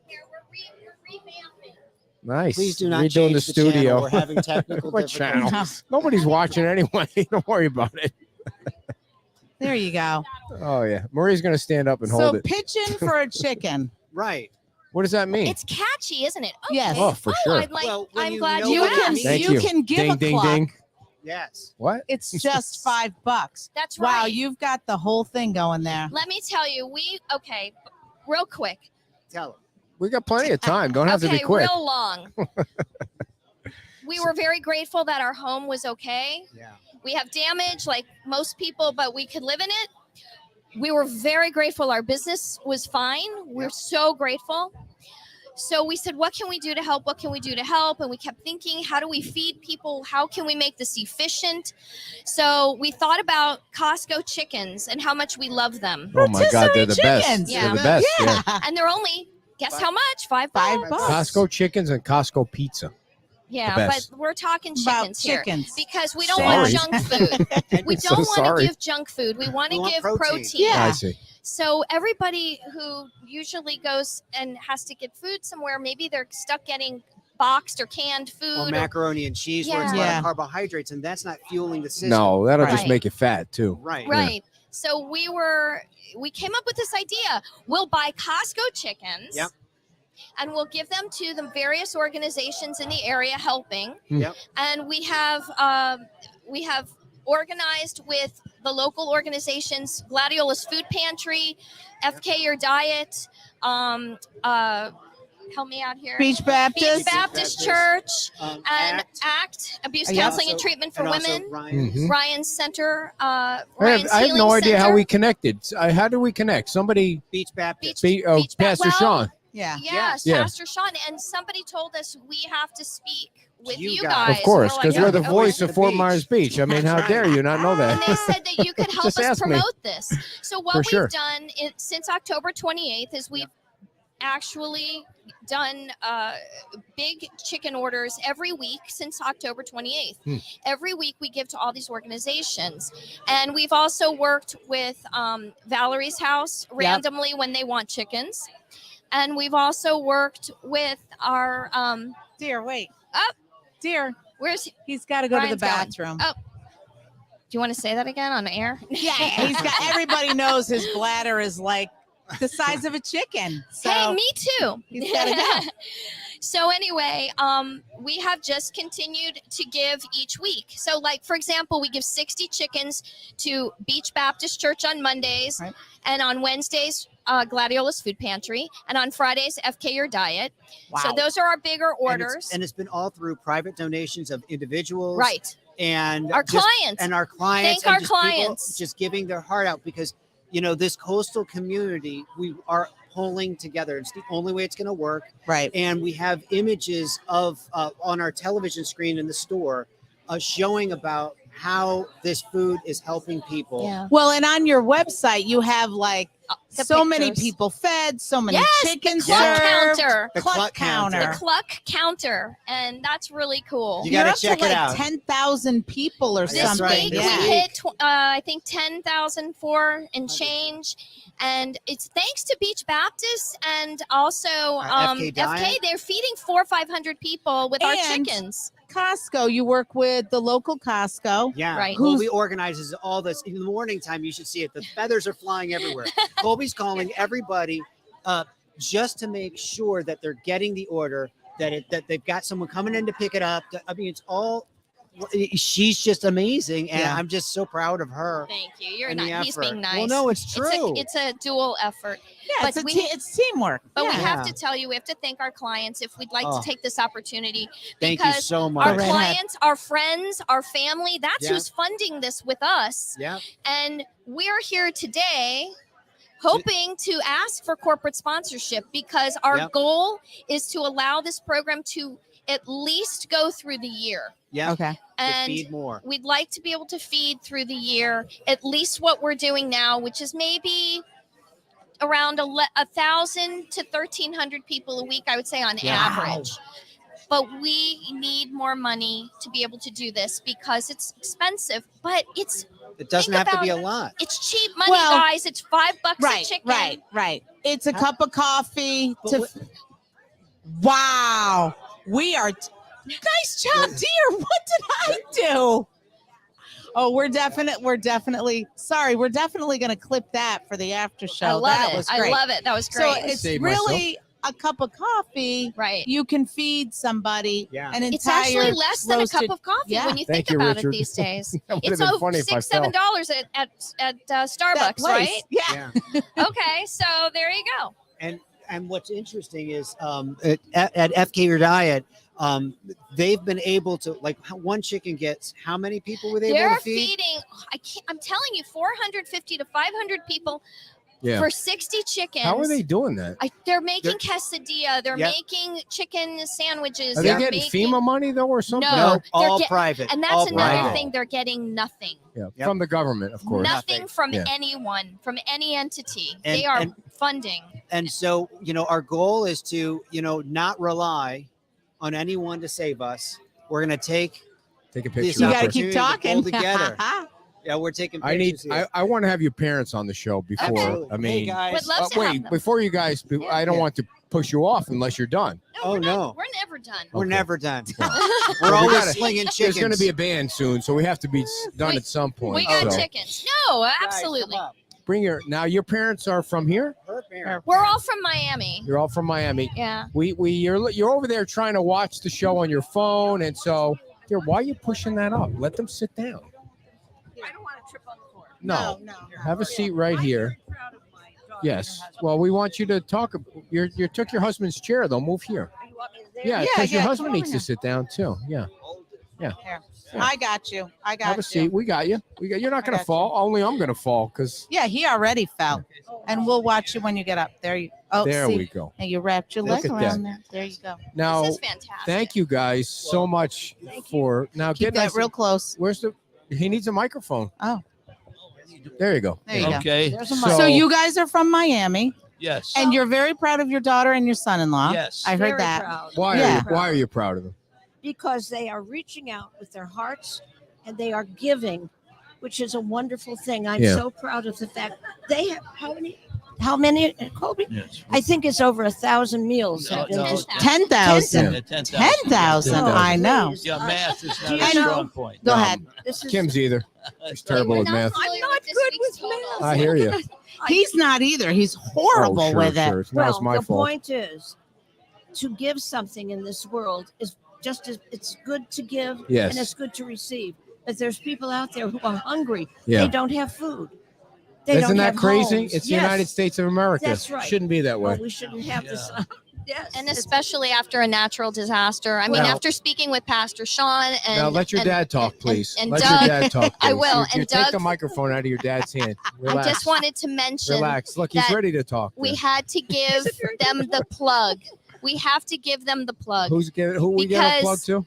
Here, we're revamping. Nice. Please do not Redoing change the channel. studio. We're having technical What channel? difficulties. Nobody's watching anyway. Don't worry about it. There you go. Oh yeah, Marie's gonna stand up and So hold it. pitch in for a chicken. Right. What does that mean? It's catchy, isn't it? Okay. Yes. Oh, for sure. Well, when I'm you glad know you You what it can means- Thank you you. can give Ding, a ding, cluck. ding. Yes. What? It's just $5. That's right. Wow, you've got the whole thing going there. Let me tell you, real quick. Tell them. We got plenty of time. Don't have okay, to be quick. real long. We were very grateful that our home was okay. Yeah. We have damage like most people, but we could live in it. We were very grateful our business was fine. We're so grateful. So we said, what can we do to help? What can we do to help? And we kept thinking, how do we feed people? How can we make this efficient? So we thought about Costco chickens and how much we love them. Oh my God, they're the best. chickens. They're the Yeah. best. Yeah. And they're only, guess how much? $5. $5. Costco chickens and Costco pizza. Yeah, The but best. we're talking About chickens here. chickens. Because we don't Sorry. want junk food. We So don't want sorry. to give junk food. We want We to want give protein. protein. Yeah. I see. So everybody who usually goes and has to get food somewhere, maybe they're stuck getting boxed or canned food. Or macaroni and cheese where it's a lot Yeah. of carbohydrates, and that's not fueling the system. No, that'll just Right. make you fat too. Right. Right. So we came up with this idea. We'll buy Costco chickens. Yep. And we'll give them to the various organizations in the area helping. Yep. And we have organized with the local organizations, Gladiolus Food Pantry, FK Your Diet, help me out here. Beach Baptist. Beach Baptist Church Um, and ACT, ACT, Abuse Yeah. Counseling and also- Treatment for and also Women. Ryan's. Mhm. Ryan's Center. I Ryan's have no Healing idea how Center. we connected. How did we connect? Somebody, Beach Baptist. Beach Pastor well, Sean. Yeah. Yes, Yeah. Pastor Sean. And somebody told us we have to speak with You you guys. guys. Of course, And because like, we're the okay. voice The of Fort beach. Myers Beach. I mean, how That's dare right. you not know And that? they said that you could help Just us ask me. promote this. So what For we've sure. done since October 28th is we've actually done big chicken orders every week since October 28th. Every week we give to all these organizations. And we've also worked with Valerie's House randomly when they want chickens. And we've also worked with our, Dear, wait. Up. Dear, where's, do he's got to go to the Ryan's going. bathroom. Oh. you want to say that again on air? Yeah, he's got. Everybody knows his bladder is like the size of a chicken. So Hey, me too. he's gotta go. So anyway, we have just continued to give each week. So like, for example, we give 60 chickens to Beach Baptist Church on Mondays, Right. and on Wednesdays, Gladiolus Food Pantry, and on Fridays, FK Your Diet. Wow. So those are our bigger And orders. it's been all through private donations of individuals. Right. And Our just- clients. And our clients. Thank our and just people clients. just giving their heart out because, this coastal community, we are pulling together. It's the only way it's going to work. right. And we have images of on our television screen in the store showing about how this food is helping people. Yeah. Well, and on your website, you have like The so many pictures. people fed, so many Yes, chickens Cluck served. counter. The Cluck cluck counter. The cluck counter. And that's really cool. You You're gotta up check to it like out. 10,000 people or That's This something. right. week This Yeah. we week. hit, I think, 10,004 and change. And it's thanks to Beach Baptist and also FK FK. Diet. They're feeding 400 or 500 people with our And chickens. Costco, you work with the local Costco. Yeah, Right. Colby organizes all this in the morning time. You should see it. The feathers are flying everywhere. Colby's calling everybody just to make sure that they're getting the order, that they've got someone coming in to pick it up. I mean, it's all. She's just amazing, and Yeah. I'm just so proud of her. Thank you. You're and the not. He's being effort. nice. Well, no, it's true. It's a dual effort. Yeah, But it's teamwork. But we Yeah. have to tell you, we have to thank our clients if we'd like Oh. to take this opportunity. Thank you because so our much. Redhead. clients, our friends, our family, that's Yeah. who's funding this with us. Yeah, And we're here today hoping to ask for corporate sponsorship because our Yep. goal is to allow this program to at least go through the year. yeah. Okay. To And feed more. we'd like to be able to feed through the year at least what we're doing now, which is maybe around 1,000 to 1,300 people a week, I would say on Yeah. average. But we need more money to be able to do this because it's expensive, but it's It doesn't think have to be a about lot. cheap money, Well, guys. It's $5 a Right, chicken. right. It's a cup of coffee. But Wow, we are. Nice job, dear. What did I do? Oh, we're definitely sorry. We're definitely going to clip that for the after show. I love that it. was I great. love it. That was So great. it's Saved really a cup of coffee. right. You can feed somebody Yeah. an entire. It's actually less than a cup roasted- of coffee Yeah. when you Thank think you, about Richard. it these days. That would have It's been over funny if I $6, fell. $7 at that Starbucks, place. right? Yeah. Yeah. Okay, so there you go. And what's interesting is at FK Your Diet, they've been able to, like, one chicken gets how many people were they able They're to feed? feeding. I'm telling you, 450 to 500 people Yeah. for 60 chickens. How are they doing that? They're making quesadilla. They're Yeah. making chicken sandwiches. Are they they're getting making, FEMA money though, or something? No. No, they're all get- private. And all that's another private. thing. They're getting nothing. Yeah, Yep. from the government, of course. Nothing from Yeah. anyone, from any entity. And- they are and- funding. And so, our goal is to, not rely on anyone to save us. We're going to take, Take a This picture. You real got to quick. keep opportunity to pull talking. together. we're taking I need. pictures here. I want to have your parents on the show before. Absolutely. I Hey, mean, guys. Would love to have wait them. before you guys. I don't Yeah. want to push you off unless you're done. Oh, we're not- no. We're never done. We're Okay. never done. Well, We're we always gotta- slinging There's chickens. going to be a band soon, so we have to be done We- at some point. We got so. chickens. No, Guys, come absolutely. up. Bring your. Now your parents are from here. Her parents. We're all from Miami. You're all from Miami. Yeah. You're over there trying to watch the show on your phone, and so, dear, why are you pushing that up? Let them sit down. I don't want to trip on the floor. No, no. have a seat right here. I'm very proud of my daughter Yes. and her Well, we want you to talk. You took your husband's chair, though. Move here. husband. You want me to there? Yeah, Yeah, because your yeah, husband come needs over to sit down too. Yeah. Here. I got you. I got Have a you. seat. We got you. You're not I going to got fall. Only I'm going to fall because Yeah, he already fell, and we'll watch you when you get up. There you. Oh, there see, we go. and you wrapped your Look leg at around there. There you go. Now, This is fantastic. thank you guys so much for now. Keep Get that nice. real close. Where's the? He needs a microphone. Oh. There you go. There you go. Okay. There's a mic. So you guys are from Miami, Yes. and you're very proud of your daughter and your son-in-law. Yes. I heard Very that. proud. Why? Yeah. Why are you proud of them? Because they are reaching out with their hearts and they are giving, which is a wonderful thing. I'm Yeah. so proud of the fact they have how many, Colby? Yes. I think it's over 1,000 meals. No, have been no. just- 10,000. Yeah, 10,000. 10,000. I know. Please, Yeah, math is do not you a know- strong point. Go No. ahead. This is Kim's either. She's terrible We're with not math. familiar I'm not with this good week's with totals. I hear you. He's not either. He's horrible Oh, sure, with sure. it. It's, no, it's my the fault. point is to give something in this world is just as it's good to give Yes. and it's good to receive. But there's people out there who are hungry. Yeah. They don't have food. They Isn't don't that have crazy? homes. It's the Yes. United States of America. That's right. Shouldn't be that way. Well, we shouldn't have this. Yes. And especially after a natural disaster. I mean, Now- after speaking with Pastor Sean and Now let your and- dad talk, please. and let Doug- your dad talk. I please. will, You and take Doug- the microphone out of your dad's hand. I Relax. just wanted to mention Relax. Look, he's that ready to talk. we there. had to give them the plug. We have to give them the plug Who we get a plug because- to?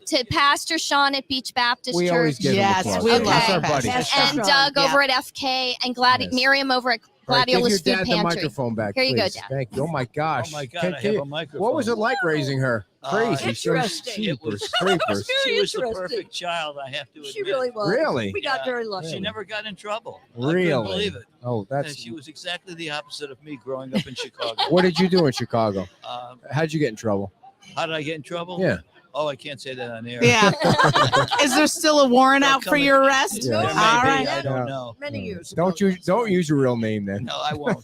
to Pastor Sean at Beach Baptist We always Church give Yes, him a plug. we Okay. That's our love buddy. Pastor and Sean, Doug yeah. over at FK and Yes. Miriam over at All right, give your Gladiolus Food dad the Pantry. microphone back. Here you go, please. Dad. Thank you. Oh my gosh. Oh my God, Can- I can have you- a microphone. What was it like raising her? Uh, Crazy. So Interesting. It Jeepers, was- creepers. She was the Interesting. perfect child, I have to admit. She really was. Really? We got Yeah. very lucky. She never got in trouble. I Really? couldn't believe it. Oh, And that's. she was exactly the opposite of me growing up in Chicago. What did you do in Chicago? Um, How'd you get in trouble? how did I get in trouble? Yeah. Oh, I can't say that on air. Yeah. Is there still a warrant They're out for coming. your arrest? There may All be, right. I don't Yeah. know. Many years. Don't ago, use that's don't why. use your real name then. No, I won't.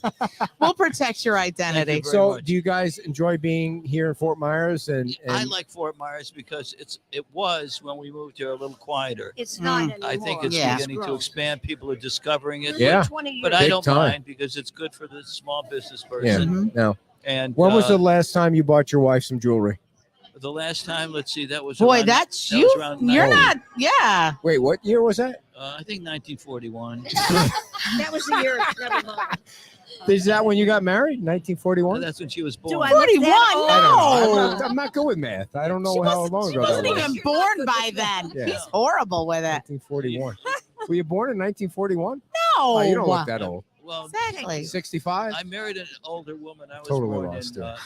We'll protect your identity. Thank you very So, much. do you guys enjoy being here in Fort Myers? And I like Fort Myers because it was when we moved here a little quieter. It's not anymore. I think it's Yeah. beginning to expand. People are discovering it. Yeah. 20 years. But I Big don't time. mind because it's good for the small business Yeah. person. Mhm. No. And When was the last time you bought your wife some jewelry? the last time? Let's see, that was Boy, around, that's that you. was around You're 90 not. Yeah. Wait, what year was that? I think 1941. That was the year. Never mind. Is that when you got married? 1941? That's when she was born. Do I look 41. that old? I don't know. No. I'm not good with math. I don't know She how wasn't- long she ago that Wasn't was. even born by then. Yeah. He's horrible with it. 1941. Were you born in 1941? No. Oh, you don't look that old. Well, Exactly. 65? I married an older woman. I was Totally born lost in it.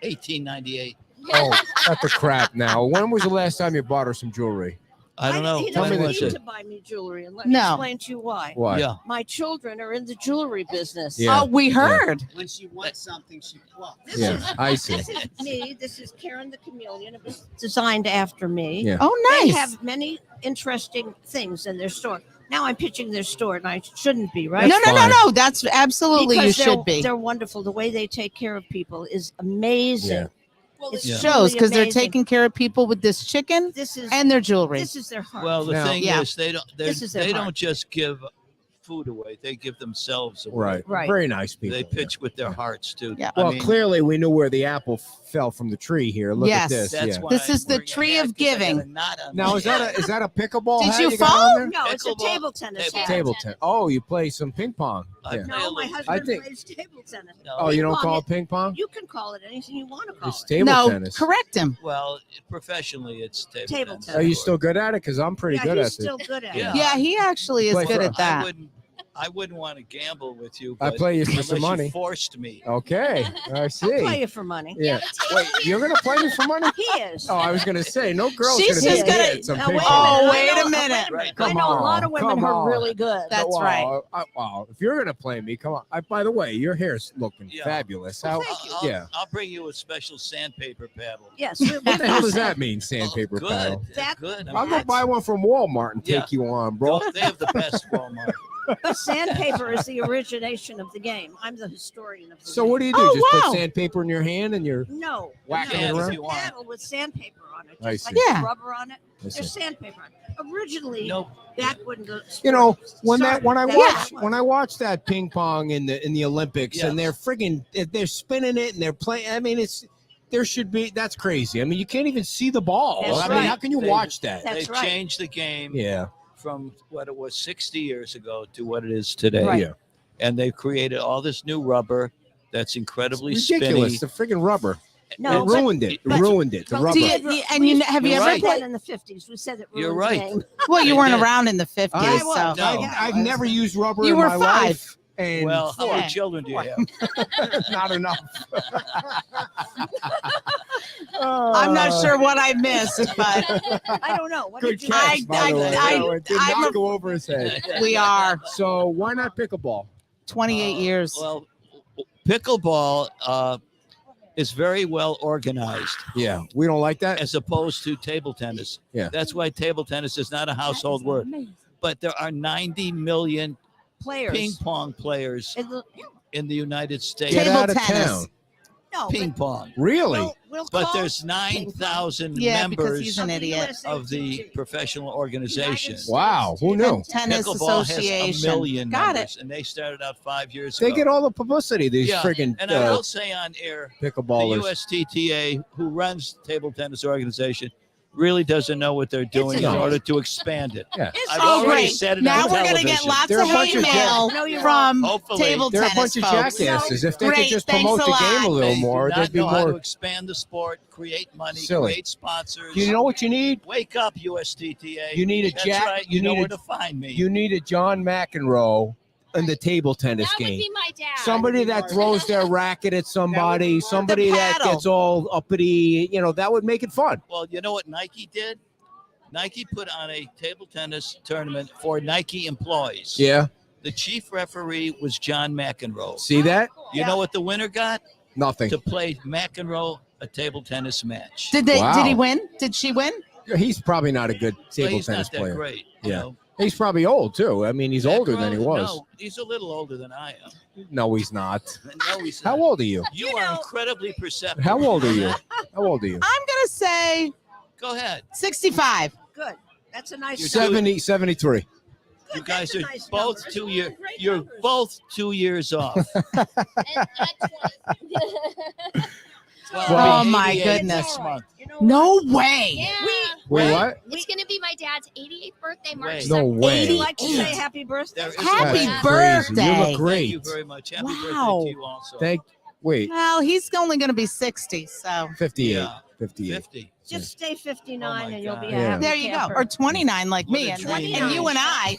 1898. Oh, cut the crap now. When was the last time you bought her some jewelry? I don't know. He Tell me doesn't this need shit. to buy me jewelry, and let me No. explain to you why. Why? Yeah. My children are in the jewelry business. Yeah. Oh, we heard. When she wants something, she plucks. This Yeah, is I see. this is me. This is Karen the Chameleon. It was designed after me. Yeah. Oh, They nice. have many interesting things in their store. Now I'm pitching their store, and I shouldn't be, right? No, That's no, no, fine. no. That's absolutely you Because should be. They're wonderful. The way they take care of people is amazing. Yeah. It's Yeah. Shows truly because they're amazing. taking care of people with this chicken This is and their jewelry. this is their heart. Well, the Now- thing Yeah. is, they This is their they heart. don't just give food away; they give themselves away. Right. Right. Very nice people. They pitch with their hearts too. Yeah. I Well, mean, clearly we knew where the apple fell from the tree here. Look Yes. at this. that's Yeah. why This is I'm the wearing a tree hat, of 'cause I got a giving. knot on Now my is that a pickleball? Did hat you you got fall? on there? No, it's a Pickleball. table tennis. Table hat. Table tennis. Oh, you play some ping pong. I Yeah. play a No, my little- husband think- plays table tennis. No. Oh, you don't Ping call pong it ping pong? You can call it anything you want to call It's it. table No, tennis. correct him. Well, professionally, it's table, Table tennis. tennis. Are you still good at it? Because I'm pretty Yeah, good he's at it. still good at Yeah. it. Yeah, he actually is Play good for- at that. I wouldn't want to gamble with you. I But play you for unless some you money. forced me. Okay, I I'll see. play you for money. Yeah. Wait, you're gonna play me for money? He is. Oh, I was gonna say no girl's She's gonna just be gonna- good at some Now, ping wait pong. Oh, I wait know- a minute. Right. I know a lot of women Come who are on. really good. That's Wow, right. Wow, if you're gonna play me, come on. By the way, your hair's looking Yeah. fabulous. Well, How? thank you. Yeah. I'll bring you a special sandpaper paddle. Yes. What the hell does that mean, sandpaper good. paddle? That- Good. I'll go buy one from Walmart and take you on, bro. They have the best Walmart. Sandpaper is the origination of the game. I'm the historian of the So game. what do you do? Oh, Just wow. put sandpaper in your hand and you're No. whacking no, it If around? you want. paddle with sandpaper on it. I Just like see. Yeah. rubber on it. I see. There's sandpaper on it. Originally, Nope. that wouldn't go. You know, when I That's watch that ping pong in the Olympics Yes. and they're friggin' they're spinning it and they're playing. I mean, that's crazy. I mean, you can't even see the ball. That's I mean, right. how can you They- watch that? That's They've right. changed the game Yeah, from what it was 60 years ago to what it is today. Right. yeah. And they've created all this new rubber that's incredibly It's ridiculous. spinny. The friggin' rubber. No, it but- ruined it. but- Ruined it. The but rubber. Do you- and you have you You're ever right. played? in the 50s? We said it. You're ruined the right. game. Well, you They weren't did. around in the 50s, I so was. No. I've never used rubber You in were my 5. life. And Well, how Yeah. many children do you have? not enough. I'm not sure what I missed, but I don't know. What Good did you catch, I- by the way. I- No, it did I'm not a- go over his head. we are So why not pickleball? 28 years. Well, pickleball is very well organized Yeah, we don't like that. as opposed to table tennis. Yeah. That's why table tennis is not a household word. But there are 90 million players? ping pong players In the- in the United States. Get Table out of tennis. town. no, Ping pong. Really? we'll But call there's ping pong. 9,000 Yeah, because members he's an the idiot. USA of the TT. professional organization. United Wow, who knew? Tennis Pickleball has Association. a million Got members, and they started out 5 years They ago. get all the publicity. These Yeah, friggin' and I will say on air, the pickleballers. USTTA, who runs table tennis organization, really doesn't know what they're doing in joke. order to expand it. Yeah. It's I've all already great. said it Now on we're gonna get television. lots They're of a bunch hate of mail No, you're from Hopefully. table They're a tennis bunch of folks. jackasses. If they Great, could just thanks promote a the lot. game a little They more, do they'd not be know how to more. expand the sport, create money, Silly. create sponsors. You know what you need? Wake up, USTTA. You need a That's Jack. right. You know need where a, to find me. you need a John McEnroe in the table tennis That would game. be my dad. Somebody that throws their racket at somebody, more- somebody The that paddle. gets all uppity, that would make it fun. Well, you know what Nike did? Nike put on a table tennis tournament for Nike employees. Yeah. The chief referee was John McEnroe. See that? You know what the winner got? Nothing. To play McEnroe a table tennis match. Did they? Wow. Did he win? Did she win? He's probably not a good But table he's tennis not that player. great. Yeah. He's probably old too. I mean, he's older than he was. No, he's a little older than I am. No, he's not. No, he's How not. old are you? You are incredibly perceptive. How old are you? How old are you? I'm gonna say Go ahead. 65. Good. That's a nice You're number. 70, 73. You guys That's a are nice both number. 2 years. Great You're numbers. both 2 years off. Oh, my goodness. Next month. You know No what? way. Yeah. Wait, what? It's going to be my dad's 88th birthday, March Wait. No 2nd. way. Would you like to say happy birthday? There is Happy Yeah. Crazy. You birthday. look Thank great. you very much. Happy Wow. birthday to you also. Wait, Well, he's only going to be 60, so 58. Yeah. 58. 50. Just stay 59 Oh, my and you'll be a God. Yeah. happy there you go. camper. Or 29 like What me, a and, dream. and you and I,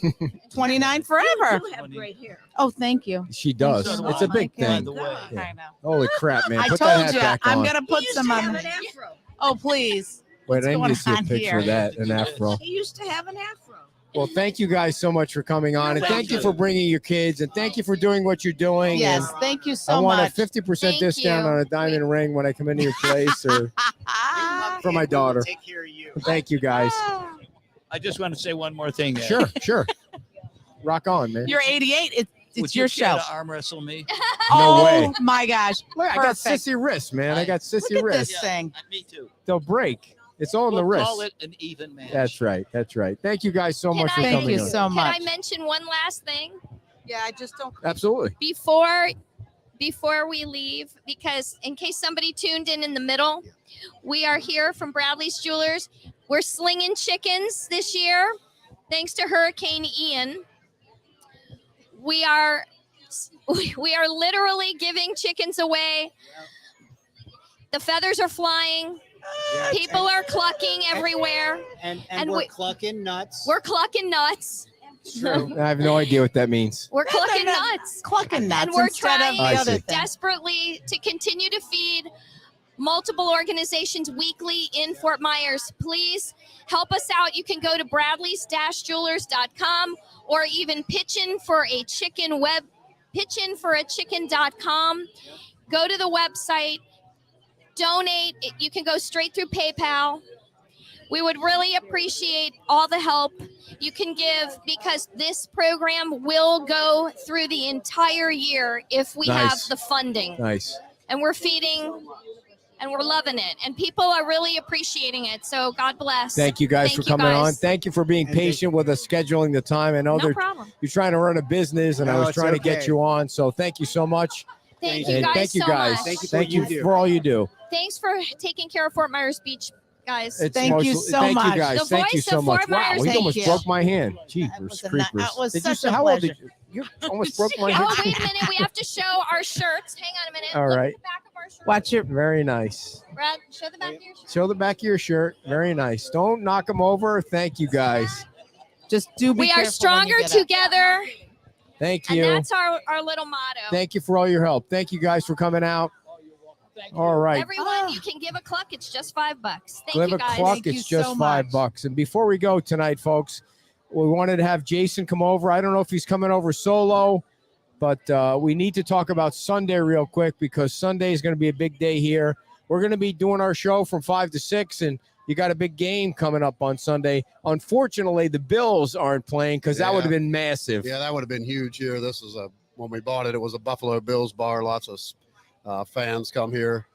29 You forever. do have great hair. Oh, thank you. She does. So do It's a I. big By thing. the way. Yeah. I know. Holy crap, man. I Put that told hat you, back I'm on. gonna He put used some to on. have an afro. Oh, please. Wait, What's I need going to see a on picture here? of that, an afro. He used to have an afro. Well, thank you guys so much for coming on, and thank you for bringing your kids, and thank you for doing what you're doing. Yes, and thank you I so want much. a 50% Thank discount you. on a diamond ring when I come into your place, or for my daughter. Take care of you. Thank you guys. I just want to say one more thing. Ed. Sure. Rock on, man. You're 88. It's Would your you care show. to arm wrestle me? No Oh way. my gosh! Look, I got Perfect. sissy wrists, man. I got Look sissy at wrists. this thing. Me too. They'll break. It's all in the We'll wrist. call it an even match. That's right. Thank you guys so Can much for I- coming Thank you on. so Can much. I mention one last thing Yeah, I just don't. Absolutely. before we leave? Because in case somebody tuned in the middle, we are here from Bradley's Jewelers. We're slinging chickens this year, thanks to Hurricane Ian. We are literally giving chickens away. The feathers are flying. People are clucking everywhere. And And we're we- clucking nuts. We're clucking nuts. It's true. I have no idea what that means. We're clucking no. nuts. Clucking nuts And we're instead of trying the I other see. thing. desperately to continue to feed multiple organizations weekly in Fort Myers. Please help us out. You can go to bradleys-jewelers.com or even pitchinforachicken.com. Go to the website, donate. You can go straight through PayPal. We would really appreciate all the help you can give, because this program will go through the entire year if we have Nice. the funding. Nice. And we're feeding and we're loving it. And people are really appreciating it. So God bless. Thank you guys Thank for you coming on. guys. Thank you for being And thank- patient with us scheduling the time. I know No problem. you're trying to run a business, and I No, was it's trying to get okay. you on. So thank you so much. Thank you And guys thank you so guys. much. Thank you for what you do. for all you do. Thanks for taking care of Fort Myers Beach, guys. It's Thank you so thank much. you guys. The Thank you voice so of much. Fort Wow, Myers. he Thank almost you. broke my hand. That Jeepers was a creepers. that was Did you such say a how old pleasure. did you almost broke my Oh, hand? wait a minute. We have to show our shirts. Hang on a minute. All Look right. at the back of our shirts. Watch your. Very nice. Brad, show the back of your shirt. Show the back of your shirt. Very nice. Don't knock them over. Thank you guys. Just do be We are careful when stronger you get up. together. Thank And you. that's our little motto. Thank you for all your help. Thank you guys for coming out. All right. Everyone, you can give a cluck. It's just $5. Thank Live you a guys. cluck. Thank you It's just so $5. much. And before we go tonight, folks, we wanted to have Jason come over. I don't know if he's coming over solo, but we need to talk about Sunday real quick, because Sunday is going to be a big day here. We're going to be doing our show from 5 to 6, and you got a big game coming up on Sunday. Unfortunately, the Bills aren't playing, because that would have been massive. Yeah, that would have been huge here. This is when we bought it, it was a Buffalo Bills bar. Lots of fans come here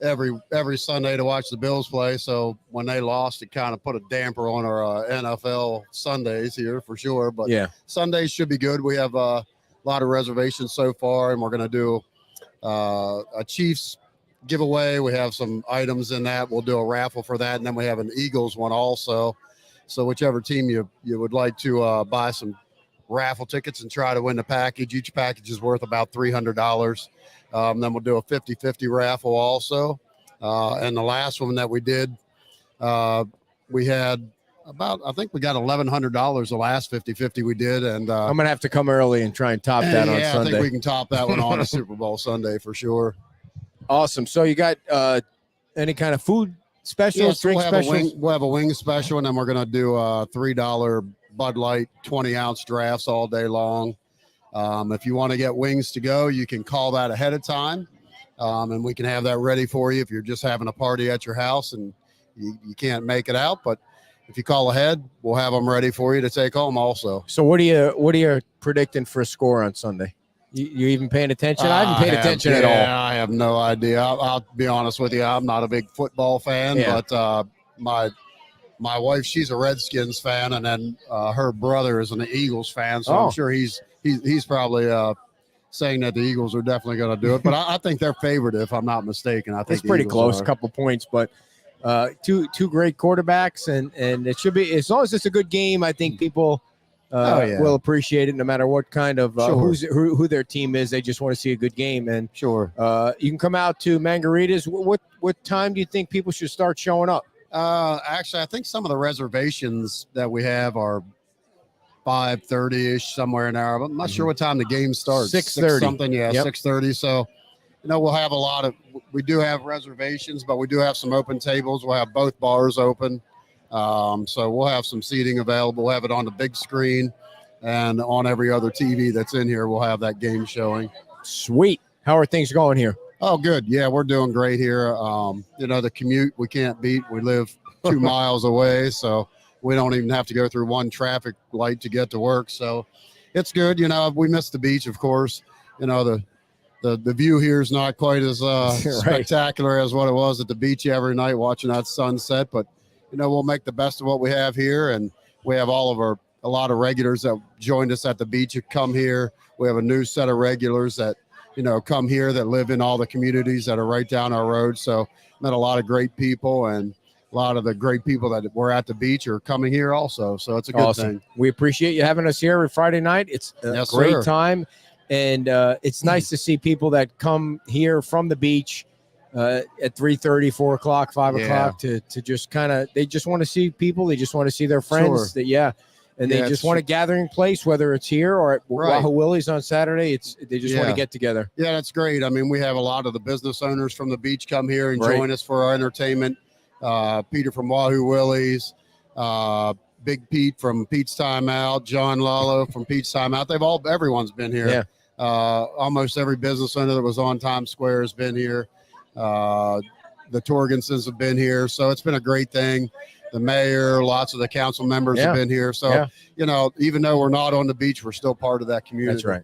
every Sunday to watch the Bills play. So when they lost, it kind of put a damper on our NFL Sundays here for sure. But Yeah. Sundays should be good. We have a lot of reservations so far, and we're going to do a Chiefs giveaway. We have some items in that. We'll do a raffle for that, and then we have an Eagles one also. So whichever team you would like to buy some raffle tickets and try to win the package. Each package is worth about $300. Then we'll do a 50-50 raffle also. And the last one that we did, we had I think we got $1,100 the last 50-50 we did. And I'm going to have to come early and try and top that on yeah, I Sunday. think we can top that one on a Super Bowl Sunday for sure. Awesome. So you got any kind of food specials, Yes, drink specials? We'll have a wing special, and then we're going to do a $3 Bud Light 20-ounce drafts all day long. If you want to get wings to go, you can call that ahead of time. and we can have that ready for you if you're just having a party at your house and you can't make it out. But if you call ahead, we'll have them ready for you to take home also. So what are you predicting for a score on Sunday? You even paying attention? I haven't paid attention at all. I have no idea. I'll be honest with you. I'm not a big football fan, but my wife, she's a Redskins fan, and then her brother is an Eagles fan. So I'm sure he's probably saying that the Eagles are definitely going to do it. But I think they're favored, if I'm not mistaken. I think it's pretty close, a couple points, but two great quarterbacks, and it should be, as long as it's a good game, I think people will appreciate it no matter what kind of who their team is. They just want to see a good game. And sure, you can come out to Margaritas. What time do you think people should start showing up? Actually, I think some of the reservations that we have are 5:30-ish, somewhere in there. I'm not sure what time the game starts. 6:30 something. Yeah, 6:30. So, we'll have we do have reservations, but we do have some open tables. We'll have both bars open. So we'll have some seating available. We'll have it on the big screen, and on every other TV that's in here, we'll have that game showing. Sweet. How are things going here? Oh, good. Yeah, we're doing great here. The commute we can't beat. We live 2 miles away, so we don't even have to go through one traffic light to get to work. So it's good. We missed the beach, of course. The view here is not quite as spectacular as what it was at the beach every night watching that sunset. But, we'll make the best of what we have here. And we have a lot of regulars that joined us at the beach who come here. We have a new set of regulars that, come here that live in all the communities that are right down our road. So met a lot of great people, and a lot of the great people that were at the beach are coming here also. So it's a good thing. We appreciate you having us here every Friday night. It's a great time. And it's nice to see people that come here from the beach at 3:30, 4 o'clock, 5 o'clock to just they just want to see people. They just want to see their friends. And they just want a gathering place, whether it's here or at Wahoo Willie's on Saturday. They just want to get together. Yeah, that's great. I mean, we have a lot of the business owners from the beach come here and join us for our entertainment. Peter from Wahoo Willie's, Big Pete from Pete's Time Out, John Lalo from Pete's Time Out. Everyone's been here. Yeah. Almost every business owner that was on Times Square has been here. The Torgensons have been here. So it's been a great thing. The mayor, lots of the council members have been here. So, even though we're not on the beach, we're still part of that community. That's right.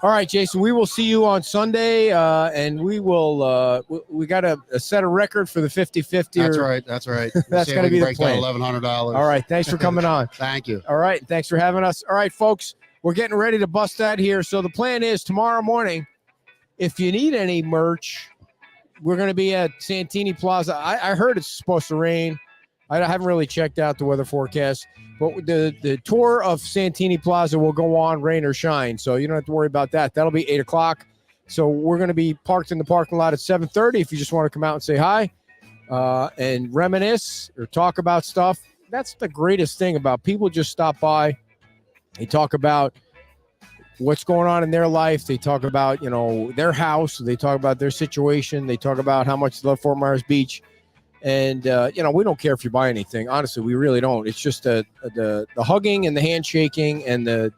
All right, Jason, we will see you on Sunday, and we will we got a set a record for the 50-50. That's right. That's going to be the plan. $1,100. All right, thanks for coming on. Thank you. All right, thanks for having us. All right, folks, we're getting ready to bust that here. So the plan is tomorrow morning, if you need any merch, we're going to be at Santini Plaza. I heard it's supposed to rain. I haven't really checked out the weather forecast, but the tour of Santini Plaza will go on rain or shine, so you don't have to worry about that. That'll be 8 o'clock. So we're going to be parked in the parking lot at 7:30 if you just want to come out and say hi and reminisce or talk about stuff. That's the greatest thing about people just stop by. They talk about what's going on in their life. They talk about, their house. They talk about their situation. They talk about how much they love Fort Myers Beach. And, we don't care if you buy anything. Honestly, we really don't. It's just the hugging and the handshaking and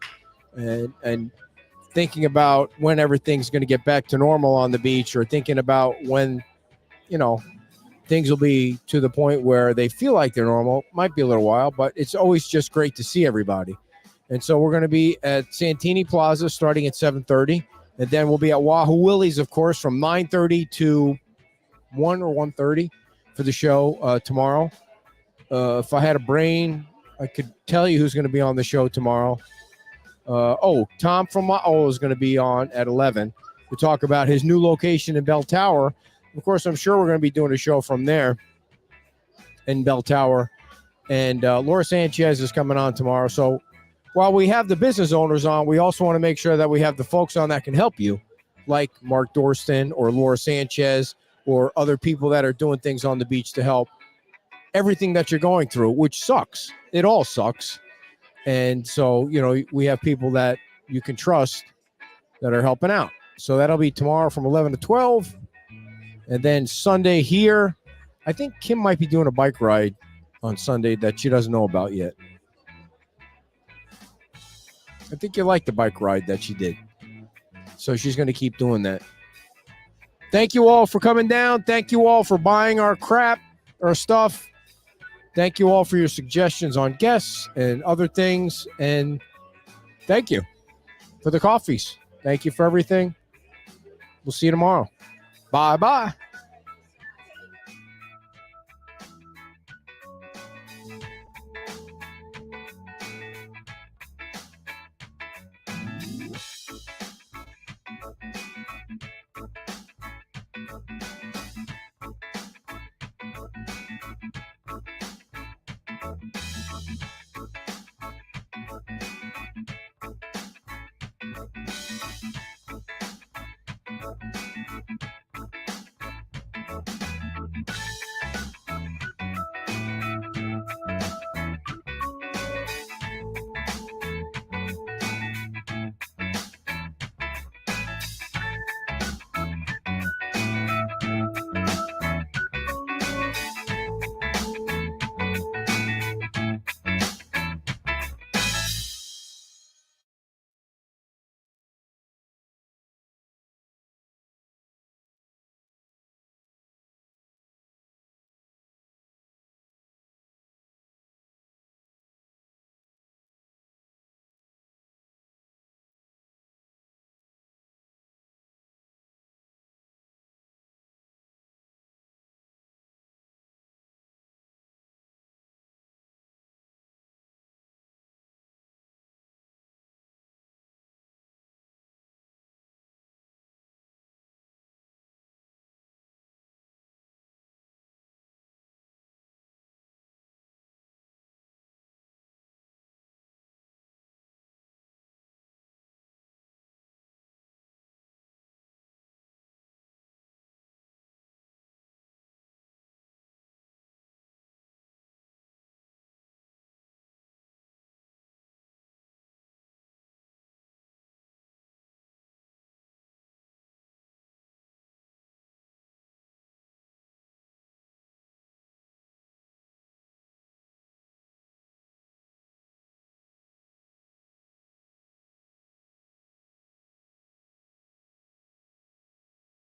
thinking about when everything's going to get back to normal on the beach, or thinking about when, things will be to the point where they feel like they're normal. Might be a little while, but it's always just great to see everybody. And so we're going to be at Santini Plaza starting at 7:30. And then we'll be at Wahoo Willie's, of course, from 9:30 to 1 or 1:30. For the show tomorrow. If I had a brain, I could tell you who's going to be on the show tomorrow. Tom from Wahoo is going to be on at 11 to talk about his new location in Bell Tower. Of course, I'm sure we're going to be doing a show from there in Bell Tower. And Laura Sanchez is coming on tomorrow. So while we have the business owners on, we also want to make sure that we have the folks on that can help you, like Mark Dorston or Laura Sanchez, or other people that are doing things on the beach to help everything that you're going through, which sucks. It all sucks. And so, we have people that you can trust that are helping out. So that'll be tomorrow from 11 to 12. And then Sunday here, I think Kim might be doing a bike ride on Sunday that she doesn't know about yet. I think you like the bike ride that she did. So she's going to keep doing that. Thank you all for coming down. Thank you all for buying our crap, our stuff. Thank you all for your suggestions on guests and other things. And thank you for the coffees. Thank you for everything. We'll see you tomorrow. Bye-bye.